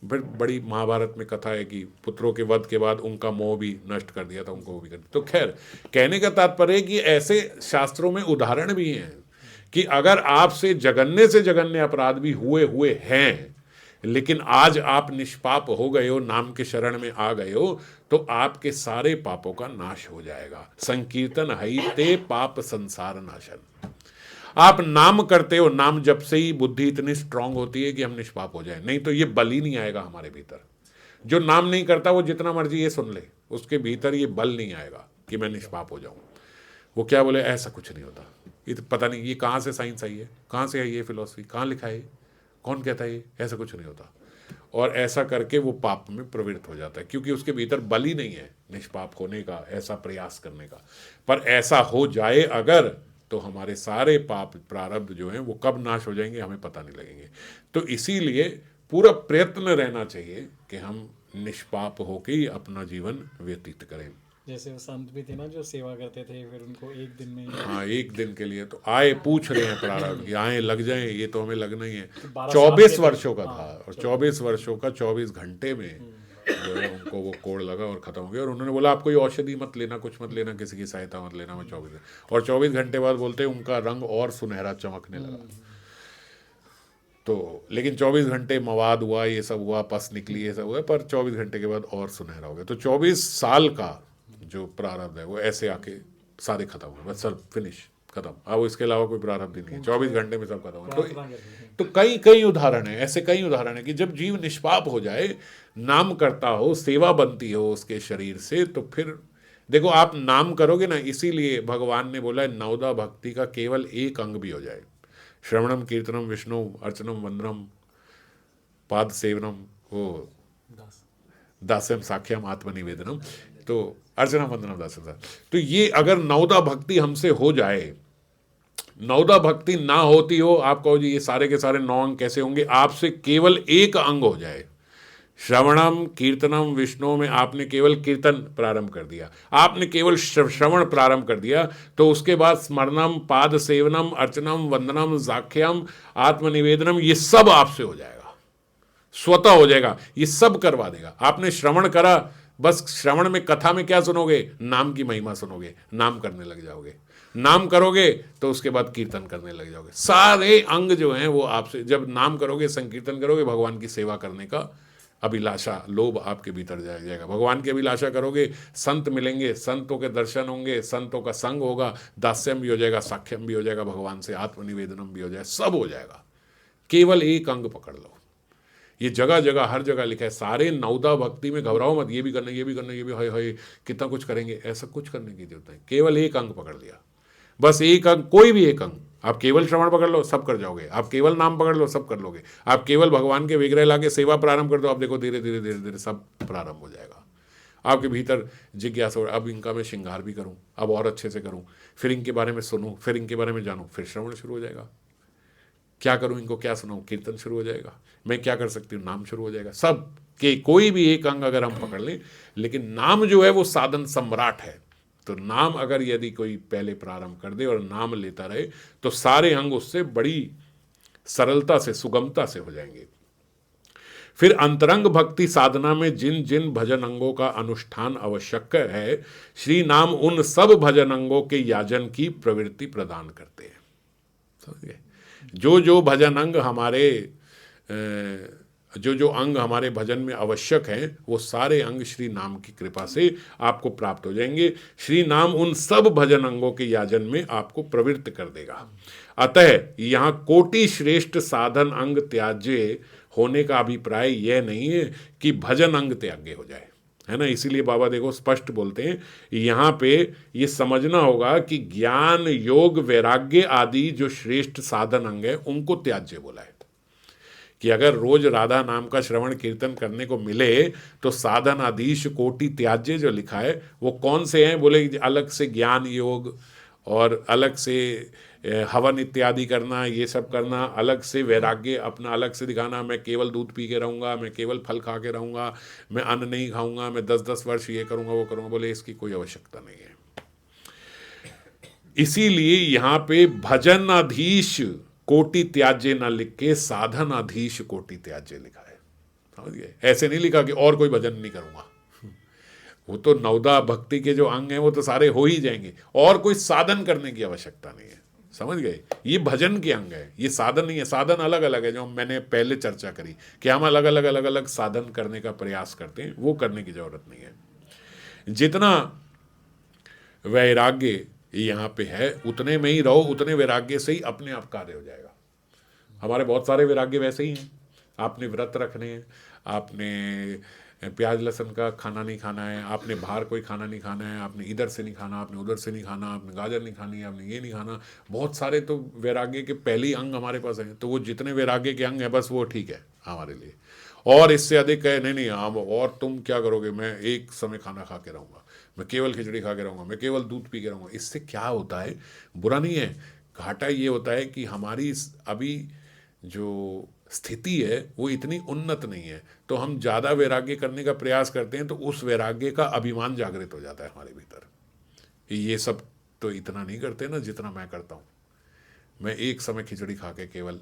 बड़ी महाभारत में कथा है कि पुत्रों के वध के बाद उनका मोह भी नष्ट कर दिया था, उनको वो भी कर दिया। तो खैर कहने का तात्पर्य है कि ऐसे शास्त्रों में उदाहरण भी हैं कि अगर आपसे जघन्य अपराध भी हुए हैं, लेकिन आज आप निष्पाप हो गए हो, नाम के शरण में आ गए हो, तो आपके सारे पापों का नाश हो जाएगा। संकीर्तन हईते पाप संसार नाशन। आप नाम करते हो, नाम जब से ही बुद्धि इतनी स्ट्रांग होती है कि हम निष्पाप हो जाए, नहीं तो ये बल ही नहीं आएगा हमारे भीतर। जो नाम नहीं करता वो जितना मर्जी ये सुन ले, उसके भीतर ये बल नहीं आएगा कि मैं निष्पाप हो जाऊं। वो क्या बोले ऐसा कुछ नहीं होता, ये तो पता नहीं ये कहाँ से साइंस आई है, कहाँ से आई है फिलॉसफी, कहाँ लिखा है, कौन कहता है ये, ऐसा कुछ नहीं होता। और ऐसा करके वो पाप में प्रवृत्त हो जाता है, क्योंकि उसके भीतर बल ही नहीं है निष्पाप होने का, ऐसा प्रयास करने का। पर ऐसा हो जाए अगर, तो हमारे सारे पाप प्रारब्ध जो हैं वो कब नाश हो जाएंगे हमें पता नहीं लगेंगे। तो इसीलिए पूरा प्रयत्न रहना चाहिए कि हम निष्पाप होकर ही अपना जीवन व्यतीत करें। जैसे वो संत भी थे ना जो सेवा करते थे, फिर उनको एक दिन में, हाँ, एक दिन के लिए तो आए, पूछ रहे हैं प्रारब्ध कि आए लग जाएं, ये तो हमें लगना ही है। 12 साल 24 के वर्षों का हाँ, था, और 24 वर्षों का 24 घंटे में जो है उनको वो कोड़ लगा और खत्म हो गया। और उन्होंने बोला आप कोई औषधि मत लेना, कुछ मत लेना, किसी की सहायता मत लेना। मैं 24 और 24 घंटे बाद बोलते हैं उनका रंग और सुनहरा चमकने लगा। तो लेकिन 24 घंटे मवाद हुआ, ये सब हुआ, पस निकली, ये सब हुआ, पर 24 घंटे के बाद और सुनहरा हो गया। तो 24 साल का जो प्रारब्ध है वो ऐसे आके सारे खत्म हुए, बस सब फिनिश, खत्म। अब इसके अलावा कोई प्रारब्ध ही नहीं है, 24 घंटे में सब खत्म हुआ। तो कई कई उदाहरण है, ऐसे कई उदाहरण है कि जब जीव निष्पाप हो जाए, नाम करता हो, सेवा बनती हो उसके शरीर से, तो फिर देखो आप नाम करोगे ना, इसीलिए भगवान ने बोला है नवदा भक्ति का केवल एक अंग भी हो जाए, श्रवणम कीर्तनम विष्णु अर्चनम वंदनम पाद सेवनम, वो दास्यम साख्यम आत्मनिवेदनम, तो अर्चना वंदनम दास्यम। तो ये अगर नवदा भक्ति हमसे हो जाए, नवदा भक्ति ना होती हो, आप कहो जी ये सारे के सारे 9 अंग कैसे होंगे, आपसे केवल एक अंग हो जाए, श्रवणम कीर्तनम विष्णु में आपने केवल कीर्तन प्रारंभ कर दिया, आपने केवल श्रवण प्रारंभ कर दिया, तो उसके बाद स्मरणम, पाद सेवनम, अर्चनम, वंदनम, जाख्यम, आत्मनिवेदनम, ये सब आपसे हो जाएगा, स्वतः हो जाएगा, ये सब करवा देगा। आपने श्रवण करा, बस श्रवण में कथा में क्या सुनोगे, नाम की महिमा सुनोगे, नाम करने लग जाओगे, नाम करोगे तो उसके बाद कीर्तन करने लग जाओगे। सारे अंग जो हैं वो आपसे, जब नाम करोगे, संकीर्तन करोगे, भगवान की सेवा करने का अभिलाषा, लोभ आपके भीतर जाएगा। भगवान की अभिलाषा करोगे, संत मिलेंगे, संतों के दर्शन होंगे, संतों का संग होगा, दास्यम भी हो जाएगा, साख्यम भी हो जाएगा, भगवान से आत्मनिवेदनम भी हो जाएगा, सब हो जाएगा। केवल एक अंग पकड़ लो, ये जगह जगह हर जगह लिखा है। सारे नवदा भक्ति में घबराओ मत, ये भी करना, ये भी करना, ये भी, हाय हाय कितना कुछ करेंगे, ऐसा कुछ करने की जरूरत नहीं। केवल एक अंग पकड़ लिया, बस एक अंग, कोई भी एक अंग। आप केवल श्रवण पकड़ लो, सब कर जाओगे। आप केवल नाम पकड़ लो, सब कर लोगे। आप केवल भगवान के विग्रह लाके सेवा प्रारंभ कर दो, आप देखो धीरे धीरे धीरे धीरे सब प्रारंभ हो जाएगा। आपके भीतर जिज्ञासा हो, अब इनका मैं श्रृंगार भी करूं, अब और अच्छे से करूं, फिर इनके बारे में सुनूं, फिर इनके बारे में जानूं, फिर श्रवण शुरू हो जाएगा। क्या करूं, इनको क्या सुनाऊं, कीर्तन शुरू हो जाएगा। मैं क्या कर सकती हूँ, नाम शुरू हो जाएगा। सब के कोई भी एक अंग अगर हम पकड़ लें, लेकिन नाम जो है वो साधन सम्राट है। तो नाम अगर यदि कोई पहले प्रारंभ कर दे और नाम लेता रहे, तो सारे अंग उससे बड़ी सरलता से, सुगमता से हो जाएंगे। फिर अंतरंग भक्ति साधना में जिन जिन भजन अंगों का अनुष्ठान आवश्यक है, श्री नाम उन सब भजन अंगों के याजन की प्रवृत्ति प्रदान करते हैं। समझ गए? जो जो भजन अंग हमारे जो जो अंग हमारे भजन में आवश्यक हैं, वो सारे अंग श्री नाम की कृपा से आपको प्राप्त हो जाएंगे। श्री नाम उन सब भजन अंगों के याजन में आपको प्रवृत्त कर देगा। अतः यहाँ कोटि श्रेष्ठ साधन अंग त्याज्य होने का अभिप्राय यह नहीं है कि भजन अंग त्याग्य हो जाए, है ना। इसीलिए बाबा देखो स्पष्ट बोलते हैं, यहाँ पे ये समझना होगा कि ज्ञान, योग, वैराग्य आदि जो श्रेष्ठ साधन अंग है उनको त्याज्य बोला है। कि अगर रोज राधा नाम का श्रवण कीर्तन करने को मिले तो साधन आधीश कोटि त्याज्य जो लिखा है वो कौन से हैं, बोले अलग से ज्ञान योग और अलग से हवन इत्यादि करना, ये सब करना, अलग से वैराग्य अपना अलग से दिखाना, मैं केवल दूध पी के रहूँगा, मैं केवल फल खा के रहूँगा, मैं अन्न नहीं खाऊंगा, मैं 10-10 वर्ष ये करूँगा वो करूँगा, बोले इसकी कोई आवश्यकता नहीं है। इसीलिए यहाँ पे भजनाधीश कोटि त्याज्य ना लिख के साधनाधीश कोटि त्याज्य लिखा है। समझ गए? ऐसे नहीं लिखा कि और कोई भजन नहीं करूँगा। वो तो नवदा भक्ति के जो अंग हैं वो तो सारे हो ही जाएंगे, और कोई साधन करने की आवश्यकता नहीं है। समझ गए? ये भजन के अंग है, ये साधन नहीं है। साधन अलग अलग है, जो मैंने पहले चर्चा करी कि हम अलग अलग साधन करने का प्रयास करते हैं, वो करने की जरूरत नहीं है। जितना वैराग्य यहाँ पे है उतने में ही रहो, उतने वैराग्य से ही अपने आप कार्य हो जाएगा। हमारे बहुत सारे वैराग्य वैसे ही हैं। आपने व्रत रखने हैं, आपने प्याज लहसुन का खाना नहीं खाना है, आपने बाहर कोई खाना नहीं खाना है, आपने इधर से नहीं खाना, आपने उधर से नहीं खाना, आपने गाजर नहीं खानी है, आपने ये नहीं खाना। बहुत सारे तो वैराग्य के पहले ही अंग हमारे पास हैं। तो वो जितने वैराग्य के अंग हैं बस वो ठीक है हमारे लिए। और इससे अधिक है नहीं आप और तुम क्या करोगे, मैं एक समय खाना खा के रहूँगा, मैं केवल खिचड़ी खा के रहूँगा, मैं केवल दूध पी के रहूँगा। इससे क्या होता है, बुरा नहीं है, घाटा ये होता है कि हमारी अभी जो स्थिति है वो इतनी उन्नत नहीं है। तो हम ज़्यादा वैराग्य करने का प्रयास करते हैं तो उस वैराग्य का अभिमान जागृत हो जाता है हमारे भीतर। ये सब तो इतना नहीं करते ना जितना मैं करता हूँ। मैं एक समय खिचड़ी खा के केवल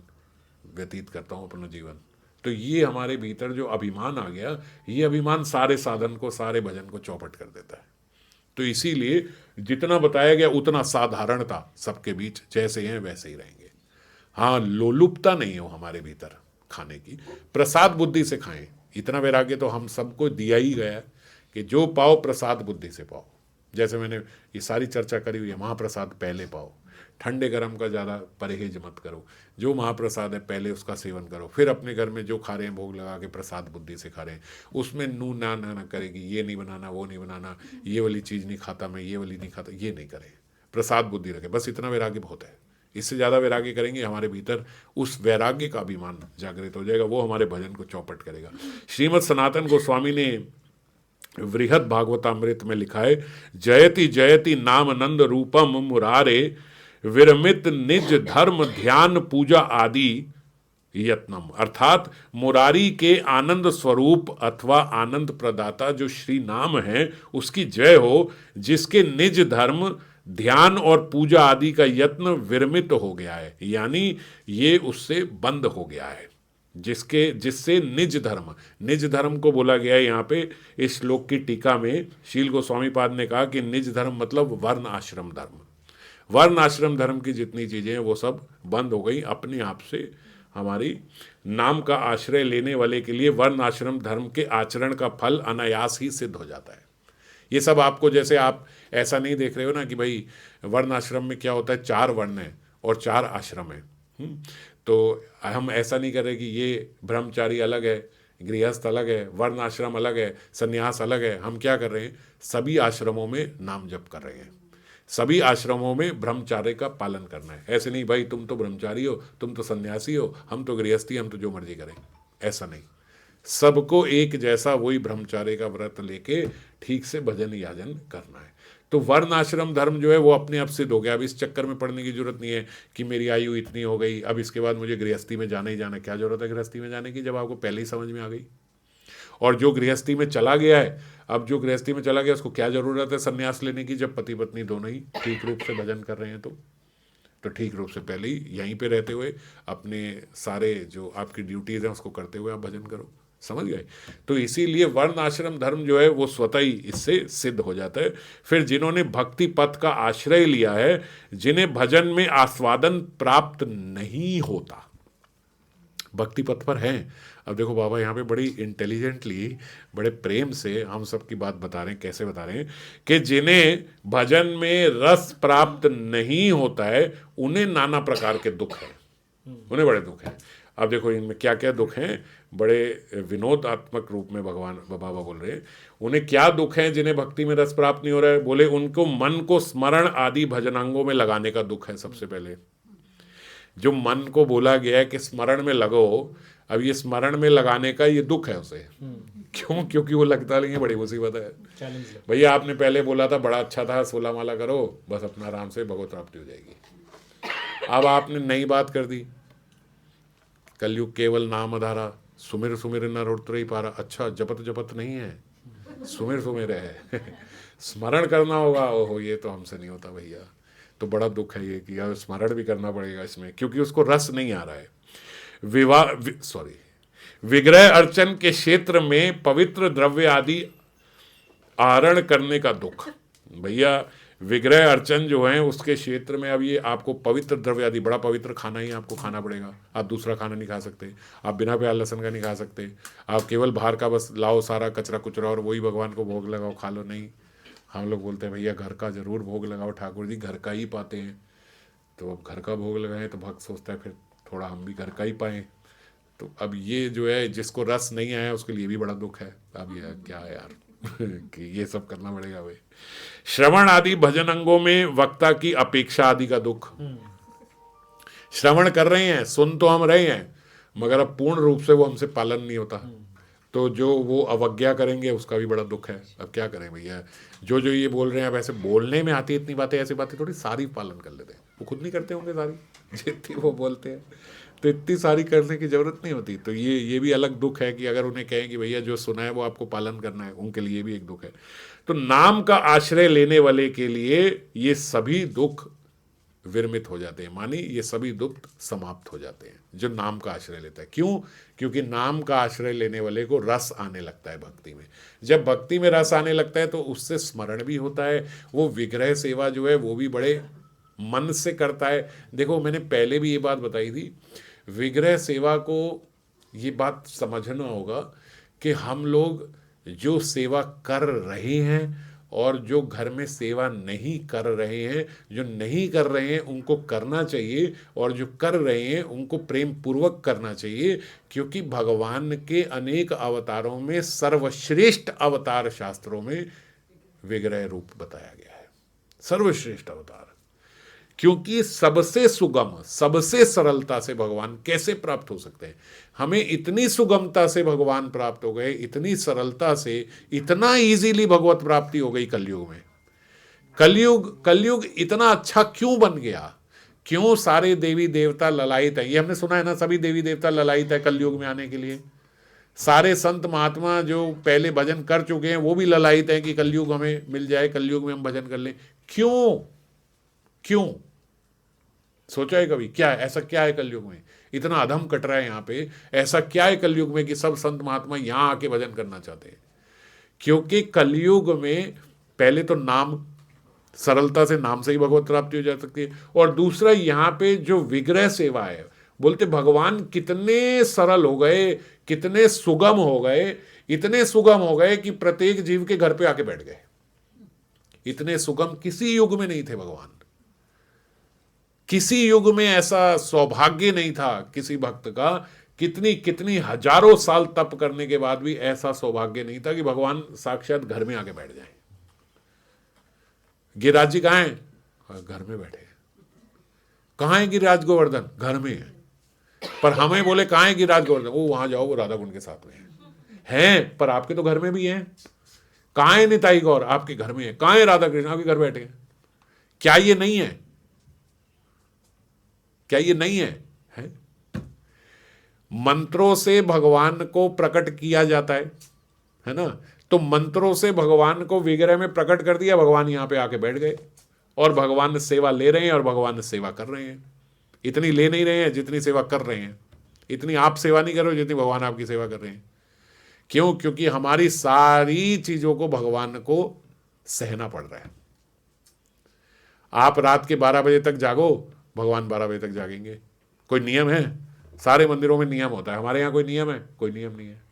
व्यतीत करता हूँ अपना जीवन। तो ये हमारे भीतर जो अभिमान आ गया, ये अभिमान सारे साधन को, सारे भजन को चौपट कर देता है। तो इसीलिए जितना बताया गया उतना साधारणता सबके बीच, जैसे हैं वैसे ही रहेंगे। हाँ, लोलुपता नहीं हो हमारे भीतर खाने की, प्रसाद बुद्धि से खाएं। इतना वैराग्य तो हम सबको दिया ही गया है कि जो पाओ प्रसाद बुद्धि से पाओ। जैसे मैंने ये सारी चर्चा करी हुई है, महाप्रसाद पहले पाओ, ठंडे गर्म का ज़्यादा परहेज मत करो, जो महाप्रसाद है पहले उसका सेवन करो, फिर अपने घर में जो खा रहे हैं भोग लगा के प्रसाद बुद्धि से खा रहे हैं, उसमें नून ना करेगी, ये नहीं बनाना, वो नहीं बनाना, ये वाली चीज़ नहीं खाता मैं, ये वाली नहीं खाता, ये नहीं करें, प्रसाद बुद्धि रखें। बस इतना वैराग्य बहुत है। इससे ज़्यादा वैराग्य करेंगे हमारे भीतर उस वैराग्य का अभिमान जागृत हो जाएगा, वो हमारे भजन को चौपट करेगा। श्रीमद् सनातन गोस्वामी ने वृहद भागवतामृत में लिखा है, जयति जयति नाम नंद रूपम मुरारे विरमित निज धर्म ध्यान पूजा आदि यत्नम, अर्थात मुरारी के आनंद स्वरूप अथवा आनंद प्रदाता जो श्री नाम है उसकी जय हो, जिसके निज धर्म ध्यान और पूजा आदि का यत्न विरमित हो गया है, यानी ये उससे बंद हो गया है, जिससे निज धर्म को बोला गया है यहाँ पे इस श्लोक की टीका में। शील गोस्वामी पाद ने कहा कि निज धर्म मतलब वर्ण आश्रम धर्म, वर्ण आश्रम धर्म की जितनी चीजें हैं वो सब बंद हो गई अपने आप से। हमारी नाम का आश्रय लेने वाले के लिए वर्ण आश्रम धर्म के आचरण का फल अनायास ही सिद्ध हो जाता है। ये सब आपको, जैसे आप ऐसा नहीं देख रहे हो ना कि भाई वर्ण आश्रम में क्या होता है, 4 वर्ण है और 4 आश्रम है। तो हम ऐसा नहीं कर रहे कि ये ब्रह्मचारी अलग है, गृहस्थ अलग है, वर्ण आश्रम अलग है, सन्यास अलग है। हम क्या कर रहे हैं, सभी आश्रमों में नाम जप कर रहे हैं, सभी आश्रमों में ब्रह्मचार्य का पालन करना है। ऐसे नहीं भाई तुम तो ब्रह्मचारी हो, तुम तो सन्यासी हो, हम तो गृहस्थी, हम तो जो मर्जी करें, ऐसा नहीं। सबको एक जैसा वही ब्रह्मचार्य का व्रत लेके ठीक से भजन याजन करना है। तो वर्ण आश्रम धर्म जो है वो अपने आप सिद्ध हो गया। अब इस चक्कर में पड़ने की जरूरत नहीं है कि मेरी आयु इतनी हो गई, अब इसके बाद मुझे गृहस्थी में जाना ही जाना। क्या जरूरत है गृहस्थी में जाने की, जब आपको पहले ही समझ में आ गई। और जो गृहस्थी में चला गया है, अब जो गृहस्थी में चला गया उसको क्या जरूरत है संन्यास लेने की, जब पति पत्नी दोनों ही ठीक रूप से भजन कर रहे हैं। तो ठीक रूप से पहले ही यहीं पे रहते हुए अपने सारे जो आपकी ड्यूटीज हैं उसको करते हुए आप भजन करो, समझ गए। तो इसीलिए वर्ण आश्रम धर्म जो है वो स्वतः ही इससे सिद्ध हो जाता है। फिर जिन्होंने भक्ति पथ का आश्रय लिया है, जिन्हें भजन में आस्वादन प्राप्त नहीं होता, भक्ति पथ पर हैं। अब देखो बाबा यहाँ पे बड़ी इंटेलिजेंटली, बड़े प्रेम से हम सब की बात बता रहे हैं। कैसे बता रहे हैं कि जिन्हें भजन में रस प्राप्त नहीं होता है उन्हें नाना प्रकार के दुख हैं, उन्हें बड़े दुख हैं। अब देखो इनमें क्या क्या दुख हैं, बड़े विनोदात्मक रूप में भगवान बाबा बोल रहे हैं। उन्हें क्या दुख हैं जिन्हें भक्ति में रस प्राप्त नहीं हो रहा है? बोले उनको मन को स्मरण आदि भजनांगों में लगाने का दुख है। सबसे पहले जो मन को बोला गया है कि स्मरण में लगो, अब ये स्मरण में लगाने का ये दुख है उसे। क्यों? क्योंकि वो लगता नहीं है, बड़ी मुसीबत है। भैया आपने पहले बोला था बड़ा अच्छा था, 16 माला करो बस अपना आराम से भगवत प्राप्ति हो जाएगी। अब आपने नई बात कर दी, कलयुग केवल नाम आधारा, सुमिर सुमिर न रुट ही पारा। अच्छा जपत जपत नहीं है, सुमिर सुमिर है स्मरण करना होगा। ओहो ये तो हमसे नहीं होता भैया। तो बड़ा दुख है ये कि यार स्मरण भी करना पड़ेगा इसमें, क्योंकि उसको रस नहीं आ रहा है। विग्रह अर्चन के क्षेत्र में पवित्र द्रव्य आदि आहरण करने का दुख। भैया विग्रह अर्चन जो है उसके क्षेत्र में अब ये आपको पवित्र द्रव्य आदि, बड़ा पवित्र खाना ही आपको खाना पड़ेगा। आप दूसरा खाना नहीं खा सकते, आप बिना प्याज लहसुन का नहीं खा सकते, आप केवल बाहर का बस लाओ सारा कचरा कुचरा और वही भगवान को भोग लगाओ खा लो। नहीं, हम लोग बोलते हैं भैया घर का जरूर भोग लगाओ, ठाकुर जी घर का ही पाते हैं। तो अब घर का भोग लगाएं तो भक्त सोचता है फिर थोड़ा हम भी घर का ही पाएँ। तो अब ये जो है जिसको रस नहीं आया उसके लिए भी बड़ा दुख है। अब ये क्या है यार कि ये सब करना पड़ेगा भाई। श्रवण आदि भजन अंगों में वक्ता की अपेक्षा आदि का दुख। श्रवण कर रहे हैं, सुन तो हम रहे हैं, मगर अब पूर्ण रूप से वो हमसे पालन नहीं होता। तो जो वो अवज्ञा करेंगे उसका भी बड़ा दुख है। अब क्या करें भैया, जो जो ये बोल रहे हैं, अब ऐसे बोलने में आती है इतनी बातें, ऐसी बातें थोड़ी सारी पालन कर लेते हैं। वो खुद नहीं करते होंगे सारी जितनी वो बोलते हैं, तो इतनी सारी करने की जरूरत नहीं होती। तो ये भी अलग दुख है कि अगर उन्हें कहें कि भैया जो सुना है वो आपको पालन करना है, उनके लिए भी एक दुख है। तो नाम का आश्रय लेने वाले के लिए ये सभी दुख विरमित हो जाते हैं, मानी ये सभी दुख समाप्त हो जाते हैं जो नाम का आश्रय लेता है। क्यों? क्योंकि नाम का आश्रय लेने वाले को रस आने लगता है भक्ति में। जब भक्ति में रस आने लगता है तो उससे स्मरण भी होता है, वो विग्रह सेवा जो है वो भी बड़े मन से करता है। देखो मैंने पहले भी ये बात बताई थी, विग्रह सेवा को ये बात समझना होगा कि हम लोग जो सेवा कर रहे हैं और जो घर में सेवा नहीं कर रहे हैं, जो नहीं कर रहे हैं उनको करना चाहिए, और जो कर रहे हैं उनको प्रेम पूर्वक करना चाहिए। क्योंकि भगवान के अनेक अवतारों में सर्वश्रेष्ठ अवतार शास्त्रों में विग्रह रूप बताया गया है, सर्वश्रेष्ठ अवतार। क्योंकि सबसे सुगम, सबसे सरलता से भगवान कैसे प्राप्त हो सकते हैं। हमें इतनी सुगमता से भगवान प्राप्त हो गए, इतनी सरलता से, इतना इजीली भगवत प्राप्ति हो गई कलयुग में। कलयुग इतना अच्छा क्यों बन गया? क्यों सारे देवी देवता ललायित है? ये हमने सुना है ना, सभी देवी देवता ललायित है कलयुग में आने के लिए। सारे संत महात्मा जो पहले भजन कर चुके हैं वो भी ललायित हैं कि कलयुग हमें मिल जाए, कलयुग में हम भजन कर लें। क्यों? क्यों? सोचा है कभी? क्या है ऐसा, क्या है कलयुग में? इतना अधम कट रहा है यहाँ पे, ऐसा क्या है कलयुग में कि सब संत महात्मा यहाँ आके भजन करना चाहते हैं? क्योंकि कलयुग में पहले तो नाम, सरलता से नाम से ही भगवत प्राप्ति हो जा सकती है, और दूसरा यहाँ पे जो विग्रह सेवा है, बोलते भगवान कितने सरल हो गए, कितने सुगम हो गए, इतने सुगम हो गए कि प्रत्येक जीव के घर पे आके बैठ गए। इतने सुगम किसी युग में नहीं थे भगवान। किसी युग में ऐसा सौभाग्य नहीं था किसी भक्त का, कितनी कितनी हजारों साल तप करने के बाद भी ऐसा सौभाग्य नहीं था कि भगवान साक्षात घर में आके बैठ जाए। गिरिराज जी कहाँ हैं? घर में बैठे। कहाँ है गिरिराज गोवर्धन? घर में है। पर हमें बोले कहाँ है गिरिराज गोवर्धन? वो वहां जाओ, वो राधा कुंड के साथ में हैं, पर आपके तो घर में भी हैं। कहाँ है निताई गौर? आपके घर में है। कहाँ है राधा कृष्ण? आपके घर बैठे हैं। क्या ये नहीं है? क्या ये नहीं है? मंत्रों से भगवान को प्रकट किया जाता है ना? तो मंत्रों से भगवान को विग्रह में प्रकट कर दिया, भगवान यहां पे आके बैठ गए, और भगवान सेवा ले रहे हैं और भगवान सेवा कर रहे हैं। इतनी ले नहीं रहे हैं जितनी सेवा कर रहे हैं। इतनी आप सेवा नहीं कर रहे हो जितनी भगवान आपकी सेवा कर रहे हैं। क्यों? क्योंकि हमारी सारी चीजों को भगवान को सहना पड़ रहा है। आप रात के 12 बजे तक जागो, भगवान 12 बजे तक जागेंगे। कोई नियम है? सारे मंदिरों में नियम होता है, हमारे यहाँ कोई नियम है? कोई नियम नहीं है।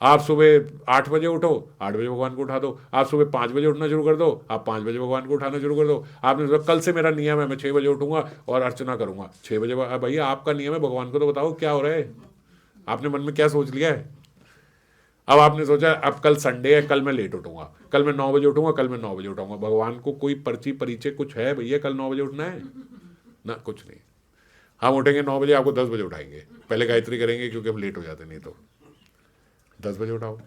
आप सुबह 8 बजे उठो, 8 बजे भगवान को उठा दो। आप सुबह 5 बजे उठना शुरू कर दो, आप 5 बजे भगवान को उठाना शुरू कर दो। आपने सोचा कल से मेरा नियम है, मैं 6 बजे उठूंगा और अर्चना करूंगा 6 बजे। भैया आपका नियम है, भगवान को तो बताओ क्या हो रहा है? आपने मन में क्या सोच लिया है? अब आपने सोचा अब कल संडे है, कल मैं लेट उठूंगा, कल मैं 9 बजे उठूंगा, कल मैं 9 बजे उठाऊंगा। भगवान को कोई पर्ची परिचय कुछ है भैया कल 9 बजे उठना है? ना, कुछ नहीं। हम उठेंगे 9 बजे, आपको 10 बजे उठाएंगे। पहले गायत्री करेंगे क्योंकि हम लेट हो जाते, नहीं तो 10 बजे उठाओ।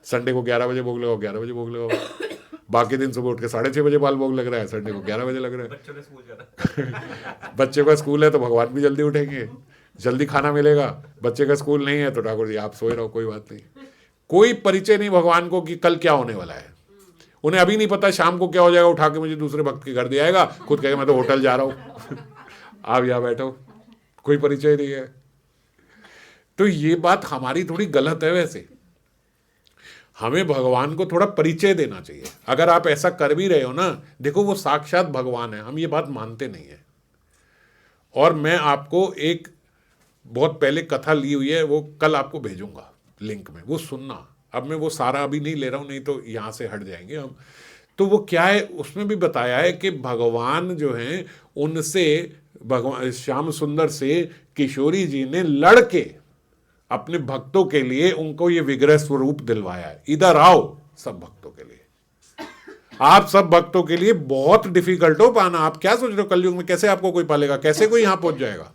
संडे को 11 बजे भोग लगाओ, 11 बजे भोग लगाओ। बाकी दिन सुबह उठ के 6:30 बजे बाल भोग लग रहा है, संडे को 11 बजे लग रहा है। बच्चे का स्कूल है तो भगवान भी जल्दी उठेंगे, जल्दी खाना मिलेगा। बच्चे का स्कूल नहीं है तो ठाकुर जी आप सोए रहो, कोई बात नहीं। कोई परिचय नहीं भगवान को कि कल क्या होने वाला है। उन्हें अभी नहीं पता शाम को क्या हो जाएगा, उठा के मुझे दूसरे भक्त के घर दे आएगा, खुद कहेगा मैं तो होटल जा रहा हूं। आप यहाँ बैठो, कोई परिचय नहीं है। तो ये बात हमारी थोड़ी गलत है। वैसे हमें भगवान को थोड़ा परिचय देना चाहिए। अगर आप ऐसा कर भी रहे हो ना, देखो वो साक्षात भगवान है, हम ये बात मानते नहीं है। और मैं आपको एक बहुत पहले कथा ली हुई है, वो कल आपको भेजूंगा लिंक में, वो सुनना। अब मैं वो सारा अभी नहीं ले रहा हूँ, नहीं तो यहाँ से हट जाएंगे हम। तो वो क्या है, उसमें भी बताया है कि भगवान जो हैं उनसे, भगवान श्याम सुंदर से किशोरी जी ने लड़के अपने भक्तों के लिए उनको ये विग्रह स्वरूप दिलवाया है। इधर आओ सब भक्तों के लिए, आप सब भक्तों के लिए बहुत डिफिकल्ट हो पाना। आप क्या सोच रहे हो कलयुग में कैसे आपको कोई पालेगा, कैसे कोई यहां पहुंच जाएगा?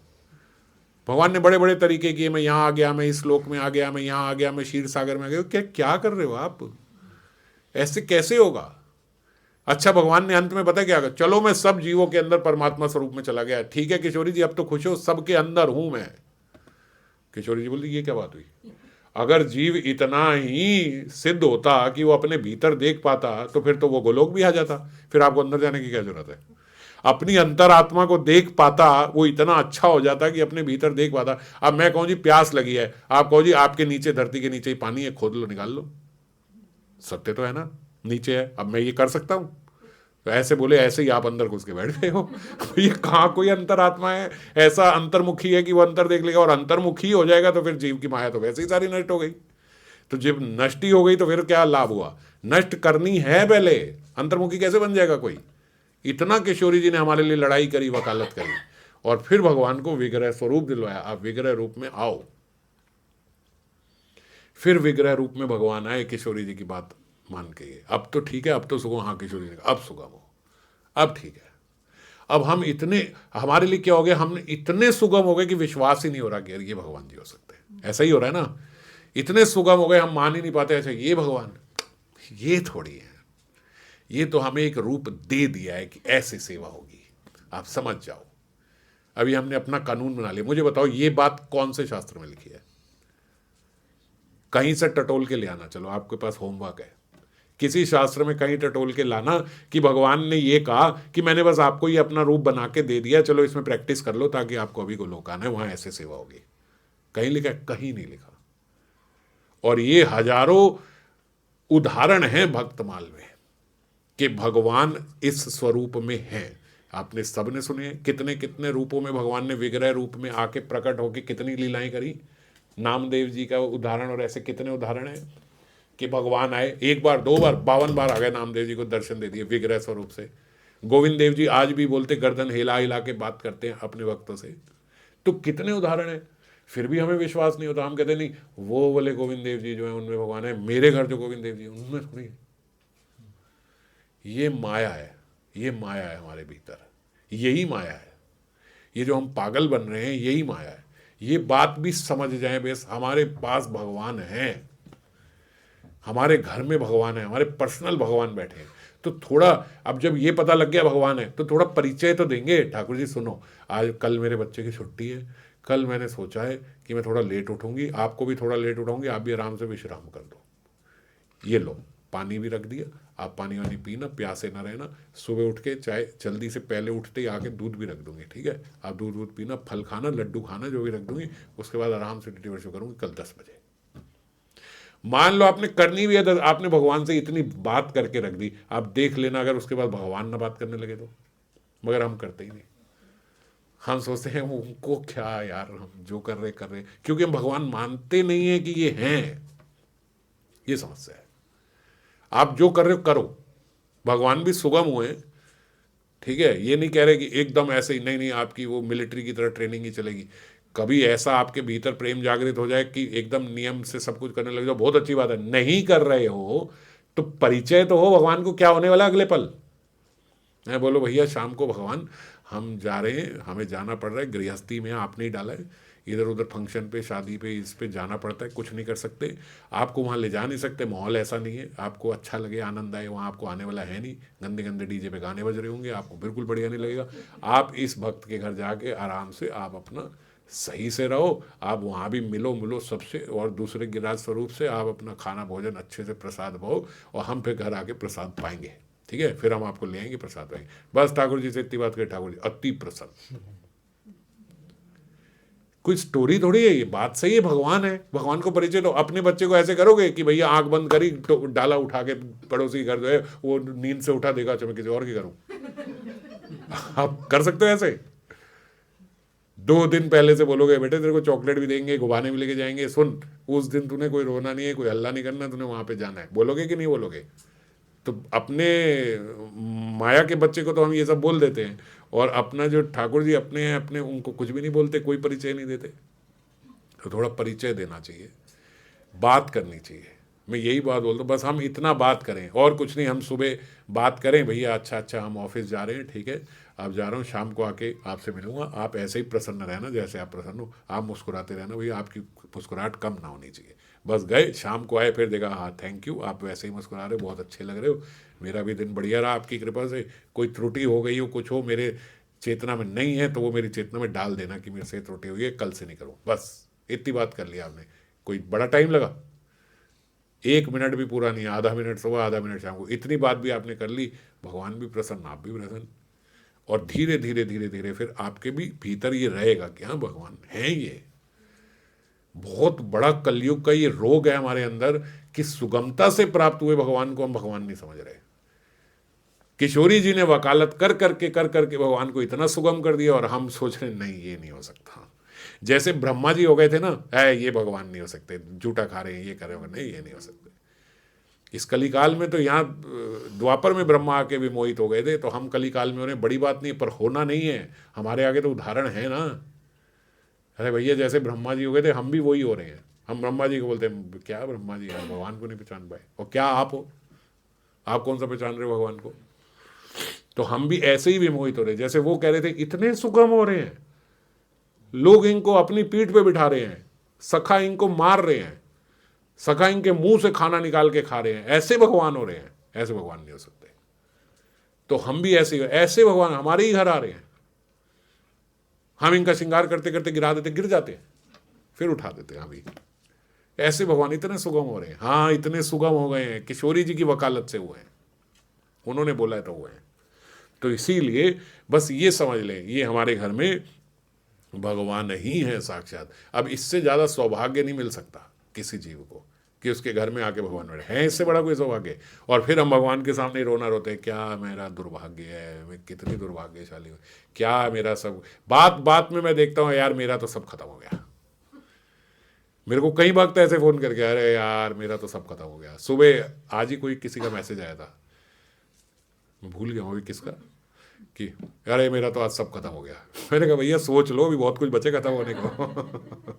भगवान ने बड़े बड़े तरीके किए, मैं यहां आ गया, मैं इस श्लोक में आ गया, मैं यहां आ गया, मैं क्षीर सागर में आ गया। क्या क्या कर रहे हो आप? ऐसे कैसे होगा? अच्छा, भगवान ने अंत में पता क्या कहा? चलो मैं सब जीवों के अंदर परमात्मा स्वरूप में चला गया। ठीक है किशोरी जी, अब तो खुश हो, सबके अंदर हूं मैं। किशोरी जी बोलती ये क्या बात हुई? अगर जीव इतना ही सिद्ध होता कि वो अपने भीतर देख पाता तो फिर तो वो गोलोक भी आ जाता, फिर आपको अंदर जाने की क्या जरूरत है? अपनी अंतरात्मा को देख पाता, वो इतना अच्छा हो जाता कि अपने भीतर देख पाता। अब मैं कहूं जी प्यास लगी है, आप कहो जी आपके नीचे, धरती के नीचे ही पानी है, खोद लो, निकाल लो। सत्य तो है ना, नीचे है। अब मैं ये कर सकता हूं? तो ऐसे बोले, ऐसे ही आप अंदर घुस के बैठ गए हो। ये कहाँ कोई अंतरात्मा है ऐसा अंतर्मुखी है कि वो अंतर देख लेगा? और अंतर्मुखी हो जाएगा तो फिर जीव की माया तो वैसे ही सारी नष्ट हो गई। तो जब नष्ट ही हो गई तो फिर क्या लाभ हुआ? नष्ट करनी है पहले, अंतर्मुखी कैसे बन जाएगा कोई? इतना किशोरी जी ने हमारे लिए लड़ाई करी, वकालत करी, और फिर भगवान को विग्रह स्वरूप दिलवाया। आप विग्रह रूप में आओ। फिर विग्रह रूप में भगवान आए, किशोरी जी की बात मान के। अब तो ठीक है, अब तो सुगम, हाँ किशोरी जी अब सुगम हो, अब ठीक है। अब हम इतने, हमारे लिए क्या हो गया, हम इतने सुगम हो गए कि विश्वास ही नहीं हो रहा कि ये भगवान जी हो सकते हैं। ऐसा ही हो रहा है ना, इतने सुगम हो गए हम मान ही नहीं पाते। अच्छा ये भगवान, ये थोड़ी है, ये तो हमें एक रूप दे दिया है कि ऐसे सेवा होगी। आप समझ जाओ। अभी हमने अपना कानून बना लिया, मुझे बताओ ये बात कौन से शास्त्र में लिखी है? कहीं से टटोल के ले आना, चलो आपके पास होमवर्क है, किसी शास्त्र में कहीं टटोल के लाना कि भगवान ने ये कहा कि मैंने बस आपको ये अपना रूप बना के दे दिया, चलो इसमें प्रैक्टिस कर लो ताकि आपको अभी गोलोक आना है, वहां ऐसे सेवा होगी। कहीं लिखा है? कहीं नहीं लिखा। और ये हजारों उदाहरण हैं भक्तमाल में कि भगवान इस स्वरूप में हैं। आपने सबने सुने कितने कितने रूपों में भगवान ने विग्रह रूप में आके प्रकट होके कितनी लीलाएं करी। नामदेव जी का उदाहरण, और ऐसे कितने उदाहरण हैं कि भगवान आए, एक बार, दो बार, 52 बार आ गए, नामदेव जी को दर्शन दे दिए विग्रह स्वरूप से। गोविंद देव जी आज भी बोलते, गर्दन हिला हिला के बात करते हैं अपने भक्तों से। तो कितने उदाहरण हैं, फिर भी हमें विश्वास नहीं होता। हम कहते नहीं वो बोले गोविंद देव जी जो है उनमें भगवान है, मेरे घर जो गोविंद देव जी उनमें थोड़ी। ये माया है, ये माया है हमारे भीतर, यही माया है। ये जो हम पागल बन रहे हैं यही माया है। ये बात भी समझ जाए, बस हमारे पास भगवान है, हमारे घर में भगवान है, हमारे पर्सनल भगवान बैठे हैं। तो थोड़ा अब जब ये पता लग गया भगवान है तो थोड़ा परिचय तो देंगे। ठाकुर जी सुनो, आज कल मेरे बच्चे की छुट्टी है, कल मैंने सोचा है कि मैं थोड़ा लेट उठूंगी, आपको भी थोड़ा लेट उठाऊंगी, आप भी आराम से विश्राम कर दो। ये लो पानी भी रख दिया, आप पानी वानी पीना, प्यासे ना रहना। सुबह उठ के चाहे जल्दी से पहले उठते ही आके दूध भी रख दूंगी, ठीक है? आप दूध वूध पीना, फल खाना, लड्डू खाना, जो भी रख दूंगी। उसके बाद आराम से डिलीवर शो करूंगी कल 10 बजे। मान लो आपने करनी भी है, आपने भगवान से इतनी बात करके रख दी, आप देख लेना अगर उसके बाद भगवान ना बात करने लगे तो। मगर हम करते ही नहीं, हम सोचते हैं उनको क्या यार, हम जो कर रहे, क्योंकि हम भगवान मानते नहीं है कि ये हैं। ये समस्या है। आप जो कर रहे हो करो, भगवान भी सुगम हुए, ठीक है? ये नहीं कह रहे कि एकदम ऐसे ही, नहीं, आपकी वो मिलिट्री की तरह ट्रेनिंग ही चलेगी। कभी ऐसा आपके भीतर प्रेम जागृत हो जाए कि एकदम नियम से सब कुछ करने लग जाओ, बहुत अच्छी बात है। नहीं कर रहे हो तो परिचय तो हो भगवान को क्या होने वाला अगले पल। मैं बोलो भैया शाम को भगवान हम जा रहे हैं, हमें जाना पड़ रहा है, गृहस्थी में आपने ही डाला है, इधर उधर फंक्शन पे, शादी पे, इस पे जाना पड़ता है, कुछ नहीं कर सकते, आपको वहाँ ले जा नहीं सकते, माहौल ऐसा नहीं है, आपको अच्छा लगे, आनंद आए, वहाँ आपको आने वाला है नहीं, गंदे गंदे डीजे पे गाने बज रहे होंगे, आपको बिल्कुल बढ़िया नहीं लगेगा। आप इस भक्त के घर जाके आराम से आप अपना सही से रहो, आप वहाँ भी मिलो सबसे, और दूसरे गिराज स्वरूप से आप अपना खाना भोजन अच्छे से प्रसाद पाओ, और हम फिर घर आके प्रसाद पाएंगे, ठीक है? फिर हम आपको ले आएंगे, प्रसाद पाएंगे। बस ठाकुर जी से इतनी बात करें, ठाकुर जी अति प्रसन्न। कोई स्टोरी थोड़ी है, ये बात सही है, भगवान है, भगवान को परिचय दो। अपने बच्चे को ऐसे करोगे कि भैया आंख बंद करी तो डाला उठा के पड़ोसी घर जो है वो नींद से उठा देगा, मैं किसी और की करूं? आप कर सकते हो ऐसे? 2 दिन पहले से बोलोगे बेटे तेरे को चॉकलेट भी देंगे, गुब्बारे भी लेके जाएंगे, सुन उस दिन तूने कोई रोना नहीं है, कोई हल्ला नहीं करना, तूने वहां पे जाना है, बोलोगे कि नहीं बोलोगे? तो अपने माया के बच्चे को तो हम ये सब बोल देते हैं, और अपना जो ठाकुर जी अपने हैं, अपने उनको कुछ भी नहीं बोलते, कोई परिचय नहीं देते। तो थोड़ा परिचय देना चाहिए, बात करनी चाहिए। मैं यही बात बोलता हूँ, बस हम इतना बात करें और कुछ नहीं। हम सुबह बात करें भैया अच्छा हम ऑफिस जा रहे हैं, ठीक है, आप जा रहा हूँ, शाम को आके आपसे मिलूंगा, आप ऐसे ही प्रसन्न रहना जैसे आप प्रसन्न हो, आप मुस्कुराते रहना, भैया आपकी मुस्कुराहट कम ना होनी चाहिए। बस गए, शाम को आए, फिर देखा हाँ थैंक यू, आप वैसे ही मुस्कुरा रहे हो, बहुत अच्छे लग रहे हो, मेरा भी दिन बढ़िया रहा आपकी कृपा से। कोई त्रुटि हो गई हो, कुछ हो मेरे चेतना में नहीं है तो वो मेरी चेतना में डाल देना कि मेरे से त्रुटि हुई है, कल से नहीं करूँ। बस इतनी बात कर लिया आपने। कोई बड़ा टाइम लगा, 1 मिनट भी पूरा नहीं, आधा मिनट सुबह, आधा मिनट शाम को, इतनी बात भी आपने कर ली, भगवान भी प्रसन्न, आप भी प्रसन्न। और धीरे धीरे फिर आपके भी भीतर ये रहेगा कि हाँ भगवान है। ये बहुत बड़ा कलयुग का ये रोग है हमारे अंदर कि सुगमता से प्राप्त हुए भगवान को हम भगवान नहीं समझ रहे। किशोरी जी ने वकालत कर करके भगवान को इतना सुगम कर दिया, और हम सोच रहे नहीं ये नहीं हो सकता। जैसे ब्रह्मा जी हो गए थे ना, ये भगवान नहीं हो सकते, जूठा खा रहे हैं, ये कर रहे हो, नहीं ये नहीं हो सकते। इस कलिकाल में तो यहाँ द्वापर में ब्रह्मा आके भी मोहित हो गए थे, तो हम कलिकाल में उन्हें बड़ी बात नहीं, पर होना नहीं है। हमारे आगे तो उदाहरण है ना। अरे भैया जैसे ब्रह्मा जी हो गए थे, हम भी वही हो रहे हैं। हम ब्रह्मा जी को बोलते हैं क्या ब्रह्मा जी यार भगवान को नहीं पहचान पाए, और क्या आप हो, आप कौन सा पहचान रहे हो भगवान को? तो हम भी ऐसे ही विमोहित हो रहे, जैसे वो कह रहे थे इतने सुगम हो रहे हैं, लोग इनको अपनी पीठ पे बिठा रहे हैं, सखा इनको मार रहे हैं, सखा इनके मुंह से खाना निकाल के खा रहे हैं, ऐसे भगवान हो रहे हैं। ऐसे भगवान नहीं हो सकते। तो हम भी ऐसे भगवान हमारे ही घर आ रहे हैं, हम इनका श्रृंगार करते करते गिरा देते, गिर जाते हैं, फिर उठा देते हैं। अभी ऐसे भगवान इतने सुगम हो रहे हैं, हाँ इतने सुगम हो गए हैं, किशोरी जी की वकालत से हुए हैं, उन्होंने बोला है तो हुए हैं। तो इसीलिए बस ये समझ लें, ये हमारे घर में भगवान ही है साक्षात। अब इससे ज़्यादा सौभाग्य नहीं मिल सकता किसी जीव को कि उसके घर में आके भगवान बैठे हैं, इससे बड़ा कोई सौभाग्य। और फिर हम भगवान के सामने रोना रोते हैं, क्या मेरा दुर्भाग्य है, मैं कितनी दुर्भाग्यशाली हूँ, क्या मेरा सब। बात बात में मैं देखता हूँ यार मेरा तो सब खत्म हो गया। मेरे को कई वक्त ऐसे फ़ोन करके, अरे यार मेरा तो सब खत्म हो गया। सुबह आज ही कोई किसी का मैसेज आया था, मैं भूल गया हूँ अभी किसका, कि अरे मेरा तो आज सब खत्म हो गया। मैंने कहा भैया सोच लो, अभी बहुत कुछ बचे खत्म होने को।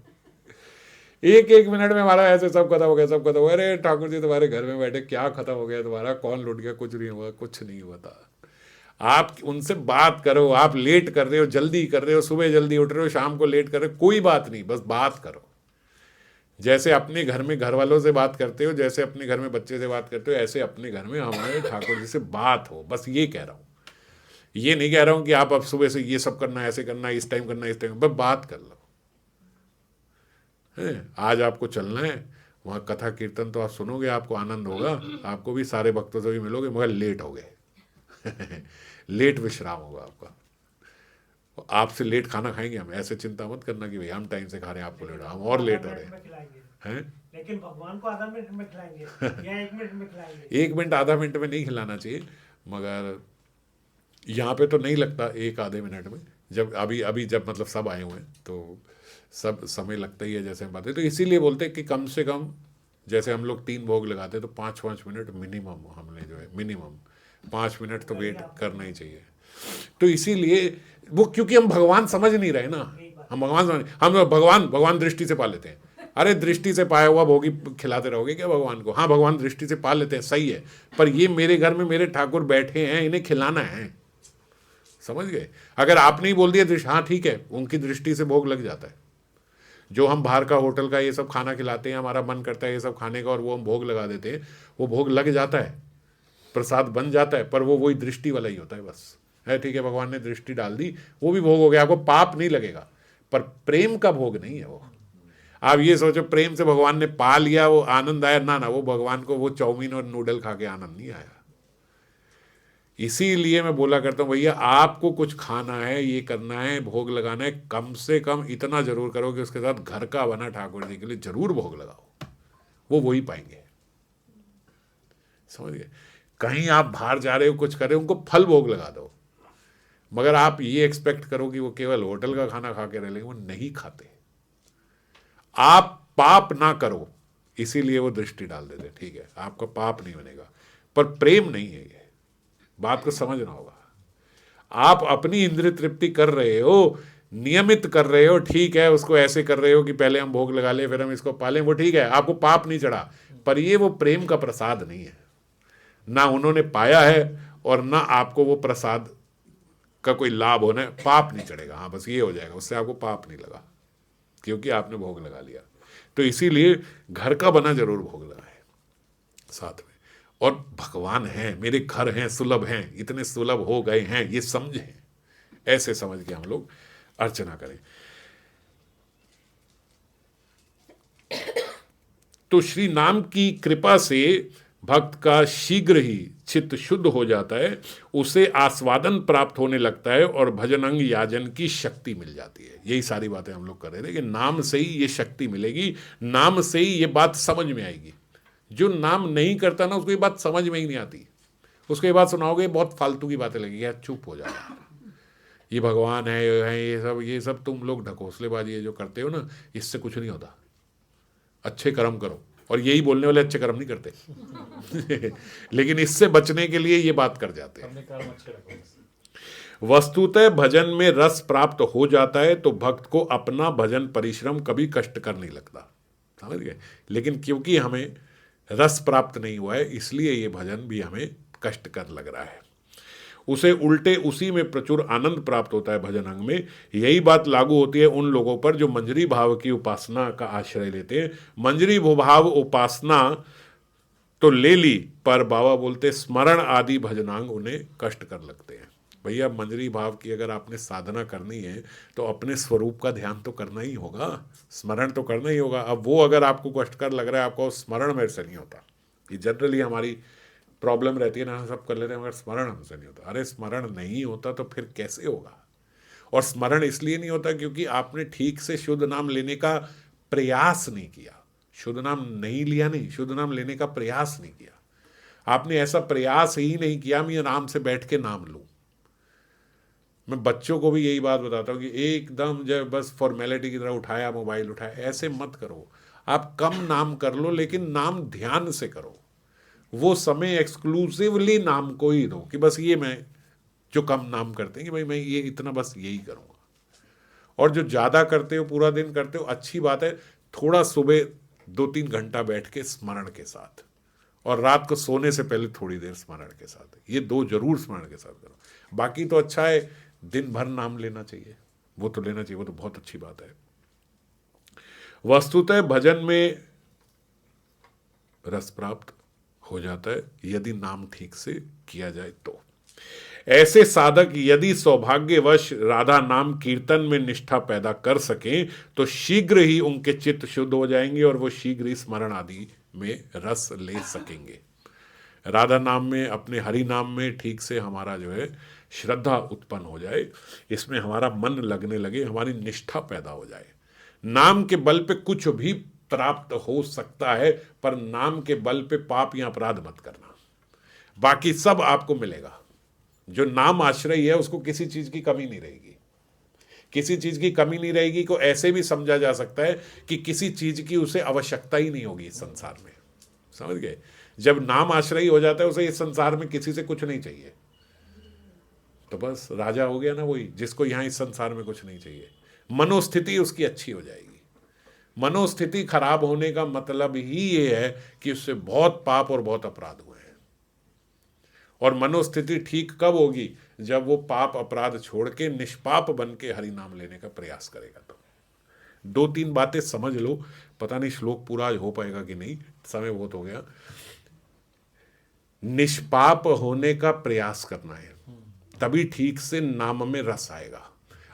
एक एक मिनट में हमारा ऐसे सब खत्म हो गया, सब खत्म हो गया। अरे ठाकुर जी तुम्हारे घर में बैठे क्या खत्म हो गया तुम्हारा, कौन लुट गया, कुछ नहीं हुआ, कुछ नहीं हुआ था। आप उनसे बात करो, आप लेट कर रहे हो, जल्दी कर रहे हो, सुबह जल्दी उठ रहे हो, शाम को लेट कर रहे हो, कोई बात नहीं, बस बात करो। जैसे अपने घर में घर वालों से बात करते हो, जैसे अपने घर में बच्चे से बात करते हो, ऐसे अपने घर में हमारे ठाकुर जी से बात हो। बस ये कह रहा हूँ, ये नहीं कह रहा हूँ कि आप अब सुबह से ये सब करना, ऐसे करना, इस टाइम करना, इस टाइम, बस बात कर लो। है आज आपको चलना है वहाँ कथा कीर्तन तो आप सुनोगे, आपको आनंद होगा, आपको भी सारे भक्तों से भी मिलोगे, मगर लेट हो गए। लेट विश्राम होगा आपका। आपसे लेट खाना खाएंगे हम, ऐसे चिंता मत करना कि भाई हम टाइम से खा रहे हैं, आपको लेट, हम और लेट हो रहे हैं। लेकिन भगवान को आधा मिनट में खिलाएंगे या 1 मिनट में खिलाएंगे? 1 मिनट आधा मिनट में नहीं खिलाना चाहिए, मगर यहाँ पे तो नहीं लगता एक आधे मिनट में। जब अभी अभी जब मतलब सब आए हुए हैं तो सब समय लगता ही है, जैसे हम बात है। तो इसीलिए बोलते हैं कि कम से कम जैसे हम लोग 3 भोग लगाते हैं तो 5-5 मिनट मिनिमम, हमने जो है मिनिमम 5 मिनट तो वेट करना ही चाहिए। तो इसीलिए वो, क्योंकि हम भगवान समझ नहीं रहे ना, हम भगवान दृष्टि से पा लेते हैं। अरे दृष्टि से पाया हुआ भोगी खिलाते रहोगे क्या भगवान को? हाँ भगवान दृष्टि से पा लेते हैं, सही है, पर ये मेरे घर में मेरे ठाकुर बैठे हैं, इन्हें खिलाना है, समझ गए? अगर आपने ही बोल दिया दृष्टि, हाँ ठीक है, उनकी दृष्टि से भोग लग जाता है। जो हम बाहर का होटल का ये सब खाना खिलाते हैं, हमारा मन करता है ये सब खाने का और वो हम भोग लगा देते हैं, वो भोग लग जाता है, प्रसाद बन जाता है, पर वो वही दृष्टि वाला ही होता है बस। है ठीक है, भगवान ने दृष्टि डाल दी, वो भी भोग हो गया, आपको पाप नहीं लगेगा, पर प्रेम का भोग नहीं है वो। आप ये सोचो प्रेम से भगवान ने पा लिया, वो आनंद आया, ना ना, वो भगवान को वो चाउमीन और नूडल खा के आनंद नहीं आया। इसीलिए मैं बोला करता हूँ भैया आपको कुछ खाना है, ये करना है, भोग लगाना है, कम से कम इतना जरूर करो कि उसके साथ घर का बना ठाकुर जी के लिए जरूर भोग लगाओ, वो वही पाएंगे, समझ गए? कहीं आप बाहर जा रहे हो, कुछ कर रहे हो, उनको फल भोग लगा दो, मगर आप ये एक्सपेक्ट करो कि वो केवल होटल का खाना खा के रह लेंगे, वो नहीं खाते। आप पाप ना करो इसीलिए वो दृष्टि डाल देते, ठीक है, आपका पाप नहीं बनेगा, पर प्रेम नहीं है, ये बात को समझना होगा। आप अपनी इंद्रिय तृप्ति कर रहे हो, नियमित कर रहे हो, ठीक है, उसको ऐसे कर रहे हो कि पहले हम भोग लगा ले फिर हम इसको पालें, वो ठीक है, आपको पाप नहीं चढ़ा, पर ये वो प्रेम का प्रसाद नहीं है, ना उन्होंने पाया है और ना आपको वो प्रसाद का कोई लाभ होना है, पाप नहीं चढ़ेगा। हाँ बस ये हो जाएगा, उससे आपको पाप नहीं लगा क्योंकि आपने भोग लगा लिया। तो इसीलिए घर का बना जरूर भोग लगाए साथ में। और भगवान हैं, मेरे घर हैं, सुलभ हैं, इतने सुलभ हो गए हैं, ये समझें, ऐसे समझ के हम लोग अर्चना करें। तो श्री नाम की कृपा से भक्त का शीघ्र ही चित्त शुद्ध हो जाता है, उसे आस्वादन प्राप्त होने लगता है और भजन अंग याजन की शक्ति मिल जाती है। यही सारी बातें हम लोग कर रहे थे कि नाम से ही ये शक्ति मिलेगी, नाम से ही ये बात समझ में आएगी। जो नाम नहीं करता ना, उसको ये बात समझ में ही नहीं आती, उसको ये बात सुनाओगे बहुत फालतू की बातें लगेगी, यार चुप हो जाए, ये भगवान है, ये सब तुम लोग ढकोसलेबाजी ये जो करते हो ना, इससे कुछ नहीं होता, अच्छे कर्म करो। और यही बोलने वाले अच्छे कर्म नहीं करते। लेकिन इससे बचने के लिए ये बात कर जाते हैं। वस्तुतः भजन में रस प्राप्त हो जाता है तो भक्त को अपना भजन परिश्रम कभी कष्टकर नहीं लगता, समझ गए? लेकिन क्योंकि हमें रस प्राप्त नहीं हुआ है, इसलिए ये भजन भी हमें कष्टकर लग रहा है। उसे उल्टे उसी में प्रचुर आनंद प्राप्त होता है भजन अंग में। यही बात लागू होती है उन लोगों पर जो मंजरी भाव की उपासना का आश्रय लेते हैं। मंजरी भाव उपासना तो ले ली, पर बाबा बोलते स्मरण आदि भजनांग उन्हें कष्ट कर लगते हैं। भैया मंजरी भाव की अगर आपने साधना करनी है तो अपने स्वरूप का ध्यान तो करना ही होगा, स्मरण तो करना ही होगा। अब वो अगर आपको कष्टकर लग रहा है, आपको स्मरण मेरे से नहीं होता, ये जनरली हमारी प्रॉब्लम रहती है ना, हम सब कर लेते हैं मगर स्मरण हमसे नहीं होता। अरे स्मरण नहीं होता तो फिर कैसे होगा? और स्मरण इसलिए नहीं होता क्योंकि आपने ठीक से शुद्ध नाम लेने का प्रयास नहीं किया। शुद्ध नाम नहीं लिया, नहीं, शुद्ध नाम लेने का प्रयास नहीं किया। आपने ऐसा प्रयास ही नहीं किया मैं आराम से बैठ के नाम लूं। मैं बच्चों को भी यही बात बताता हूँ कि एकदम जब बस फॉर्मेलिटी की तरह उठाया, मोबाइल उठाया, ऐसे मत करो। आप कम नाम कर लो लेकिन नाम ध्यान से करो। वो समय एक्सक्लूसिवली नाम को ही दो कि बस ये, मैं जो कम नाम करते हैं कि भाई मैं ये इतना बस यही करूँगा। और जो ज़्यादा करते हो, पूरा दिन करते हो, अच्छी बात है, थोड़ा सुबह 2-3 घंटा बैठ के स्मरण के साथ, और रात को सोने से पहले थोड़ी देर स्मरण के साथ, ये 2 जरूर स्मरण के साथ करो। बाकी तो अच्छा है, दिन भर नाम लेना चाहिए, वो तो लेना चाहिए, वो तो बहुत अच्छी बात है। वस्तुतः भजन में रस प्राप्त हो जाता है यदि नाम ठीक से किया जाए तो। ऐसे साधक यदि सौभाग्यवश राधा नाम कीर्तन में निष्ठा पैदा कर सकें तो शीघ्र ही उनके चित्त शुद्ध हो जाएंगे और वो शीघ्र ही स्मरण आदि में रस ले सकेंगे। राधा नाम में, अपने हरि नाम में ठीक से हमारा जो है श्रद्धा उत्पन्न हो जाए, इसमें हमारा मन लगने लगे, हमारी निष्ठा पैदा हो जाए। नाम के बल पे कुछ भी प्राप्त हो सकता है, पर नाम के बल पे पाप या अपराध मत करना, बाकी सब आपको मिलेगा। जो नाम आश्रय है उसको किसी चीज की कमी नहीं रहेगी, किसी चीज की कमी नहीं रहेगी को ऐसे भी समझा जा सकता है कि किसी चीज की उसे आवश्यकता ही नहीं होगी इस संसार में। समझ गए? जब नाम आश्रय हो जाता है उसे इस संसार में किसी से कुछ नहीं चाहिए, तो बस राजा हो गया ना वही, जिसको यहां इस संसार में कुछ नहीं चाहिए। मनोस्थिति उसकी अच्छी हो जाएगी। मनोस्थिति खराब होने का मतलब ही ये है कि उससे बहुत पाप और बहुत अपराध हुए हैं। और मनोस्थिति ठीक कब होगी? जब वो पाप अपराध छोड़ के निष्पाप बन के हरि नाम लेने का प्रयास करेगा। तो 2-3 बातें समझ लो, पता नहीं श्लोक पूरा हो पाएगा कि नहीं, समय बहुत हो गया। निष्पाप होने का प्रयास करना है, तभी ठीक से नाम में रस आएगा।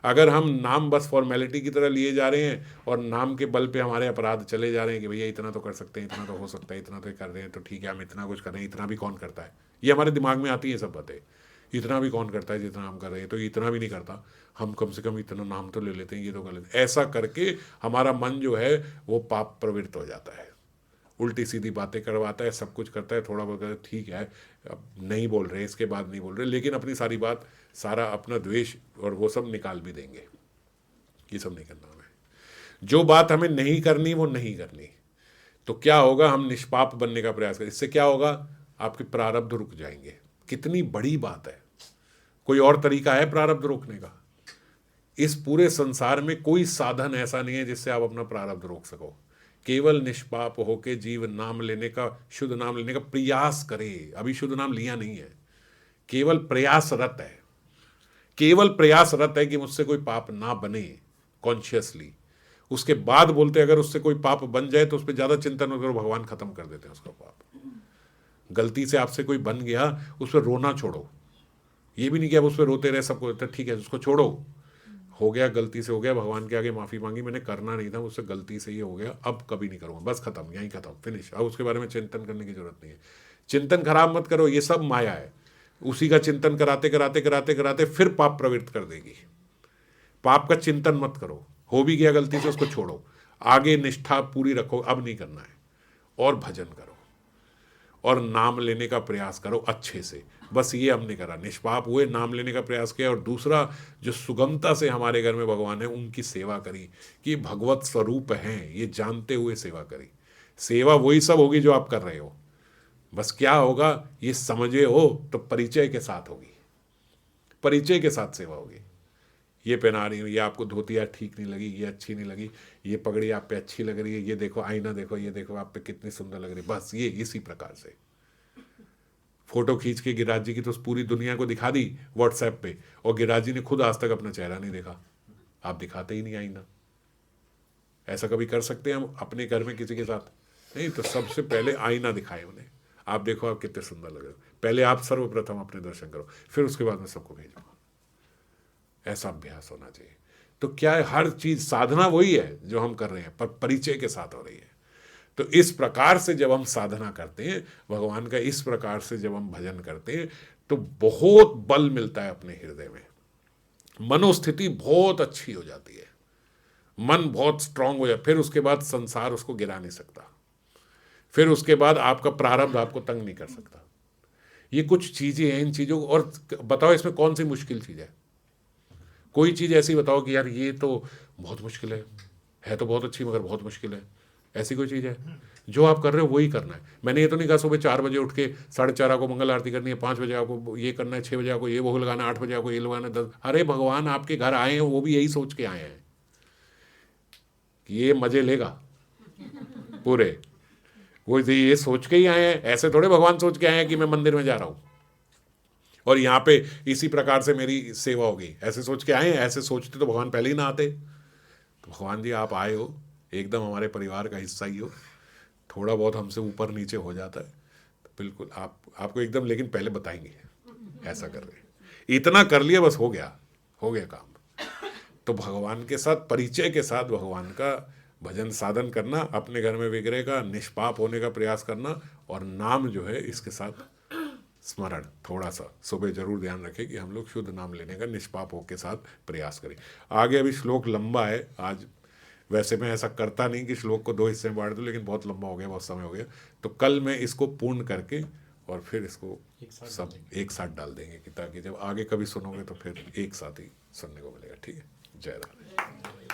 अगर हम नाम बस फॉर्मेलिटी की तरह लिए जा रहे हैं और नाम के बल पे हमारे अपराध चले जा रहे हैं कि भैया इतना तो कर सकते हैं, इतना तो हो सकता है, इतना तो कर रहे हैं तो ठीक है, हम इतना कुछ कर रहे हैं, इतना भी कौन करता है, ये हमारे दिमाग में आती है सब बातें। इतना भी कौन करता है जितना हम कर रहे हैं, तो इतना भी नहीं करता, हम कम से कम इतना नाम तो ले लेते हैं, ये तो कर लेते हैं। ऐसा करके हमारा मन जो है वो पाप प्रवृत्त हो जाता है, उल्टी सीधी बातें करवाता है, सब कुछ करता है, थोड़ा बहुत ठीक है अब नहीं बोल रहे, इसके बाद नहीं बोल रहे, लेकिन अपनी सारी बात, सारा अपना द्वेष और वो सब निकाल भी देंगे। ये सब नहीं करना हमें, जो बात हमें नहीं करनी वो नहीं करनी। तो क्या होगा? हम निष्पाप बनने का प्रयास करें, इससे क्या होगा? आपके प्रारब्ध रुक जाएंगे। कितनी बड़ी बात है, कोई और तरीका है प्रारब्ध रोकने का? इस पूरे संसार में कोई साधन ऐसा नहीं है जिससे आप अपना प्रारब्ध रोक सको। केवल निष्पाप होके जीव नाम लेने का, शुद्ध नाम लेने का प्रयास करे। अभी शुद्ध नाम लिया नहीं है, केवल प्रयासरत है, केवल प्रयासरत है कि मुझसे कोई पाप ना बने कॉन्शियसली। उसके बाद बोलते अगर उससे कोई पाप बन जाए तो उस पर ज़्यादा चिंतन न करो, भगवान खत्म कर देते हैं उसका पाप। गलती से आपसे कोई बन गया, उस पर रोना छोड़ो। ये भी नहीं कि आप उस पर रोते रहे सबको, तो ठीक है उसको छोड़ो, हो गया, गलती से हो गया, भगवान के आगे माफ़ी मांगी, मैंने करना नहीं था, मुझसे गलती से ये हो गया, अब कभी नहीं करूँगा, बस खत्म, यहीं खत्म, फिनिश। अब उसके बारे में चिंतन करने की जरूरत नहीं है। चिंतन खराब मत करो, ये सब माया है। उसी का चिंतन कराते कराते कराते कराते फिर पाप प्रवृत्त कर देगी। पाप का चिंतन मत करो, हो भी गया गलती से, उसको छोड़ो, आगे निष्ठा पूरी रखो, अब नहीं करना है, और भजन करो और नाम लेने का प्रयास करो अच्छे से। बस ये हमने करा, निष्पाप हुए, नाम लेने का प्रयास किया, और दूसरा जो सुगमता से हमारे घर में भगवान है उनकी सेवा करी कि भगवत स्वरूप हैं, ये जानते हुए सेवा करी। सेवा वही सब होगी जो आप कर रहे हो, बस क्या होगा ये समझे हो तो परिचय के साथ होगी, परिचय के साथ सेवा होगी। ये पहना रही हूँ, ये आपको धोतिया ठीक नहीं लगी, ये अच्छी नहीं लगी, ये पगड़ी आप पे अच्छी लग रही है, ये देखो आईना देखो, ये देखो आप पे कितनी सुंदर लग रही है, बस ये इसी प्रकार से। फोटो खींच के गिरिराज जी की तो पूरी दुनिया को दिखा दी व्हाट्सएप पे, और गिरिराज जी ने खुद आज तक अपना चेहरा नहीं देखा। आप दिखाते ही नहीं आईना। ऐसा कभी कर सकते हैं हम अपने घर में किसी के साथ? नहीं। तो सबसे पहले आईना दिखाए उन्हें, आप देखो आप कितने सुंदर लग रहे हो। पहले आप सर्वप्रथम अपने दर्शन करो, फिर उसके बाद मैं सबको भेजूंगा। ऐसा अभ्यास होना चाहिए। तो क्या है, हर चीज साधना वही है जो हम कर रहे हैं, पर परिचय के साथ हो रही है। तो इस प्रकार से जब हम साधना करते हैं भगवान का, इस प्रकार से जब हम भजन करते हैं, तो बहुत बल मिलता है अपने हृदय में, मनोस्थिति बहुत अच्छी हो जाती है, मन बहुत स्ट्रांग हो जाए। फिर उसके बाद संसार उसको गिरा नहीं सकता, फिर उसके बाद आपका प्रारब्ध आपको तंग नहीं कर सकता। ये कुछ चीजें हैं, इन चीजों को, और बताओ इसमें कौन सी मुश्किल चीज है? कोई चीज ऐसी बताओ कि यार ये तो बहुत मुश्किल है तो बहुत अच्छी मगर बहुत मुश्किल है, ऐसी कोई चीज है? जो आप कर रहे हो वही करना है। मैंने ये तो नहीं कहा सुबह 4 बजे उठ के 4:30 आपको मंगल आरती करनी है, 5 बजे आपको ये करना है, 6 बजे आपको ये भोग लगाना है, 8 बजे आपको ये लगाना है, 10। अरे भगवान आपके घर आए हैं, वो भी यही सोच के आए हैं कि ये मजे लेगा पूरे, वो ये सोच के ही आए हैं। ऐसे थोड़े भगवान सोच के आए हैं कि मैं मंदिर में जा रहा हूं और यहाँ पे इसी प्रकार से मेरी सेवा होगी, ऐसे सोच के आए हैं। ऐसे सोचते तो भगवान पहले ही ना आते। तो भगवान जी आप आए हो, एकदम हमारे परिवार का हिस्सा ही हो, थोड़ा बहुत हमसे ऊपर नीचे हो जाता है तो बिल्कुल आपको एकदम, लेकिन पहले बताएंगे ऐसा कर रहे, इतना कर लिया बस, हो गया काम। तो भगवान के साथ, परिचय के साथ भगवान का भजन साधन करना, अपने घर में विग्रह का निष्पाप होने का प्रयास करना, और नाम जो है इसके साथ स्मरण, थोड़ा सा सुबह जरूर ध्यान रखें कि हम लोग शुद्ध नाम लेने का निष्पाप हो के साथ प्रयास करें। आगे अभी श्लोक लंबा है आज, वैसे मैं ऐसा करता नहीं कि श्लोक को 2 हिस्से में बांट दूं, लेकिन बहुत लंबा हो गया, बहुत समय हो गया, तो कल मैं इसको पूर्ण करके और फिर इसको सब एक साथ डाल देंगे, कि ताकि जब आगे कभी सुनोगे तो फिर एक साथ ही सुनने को मिलेगा। ठीक है, जय राधे।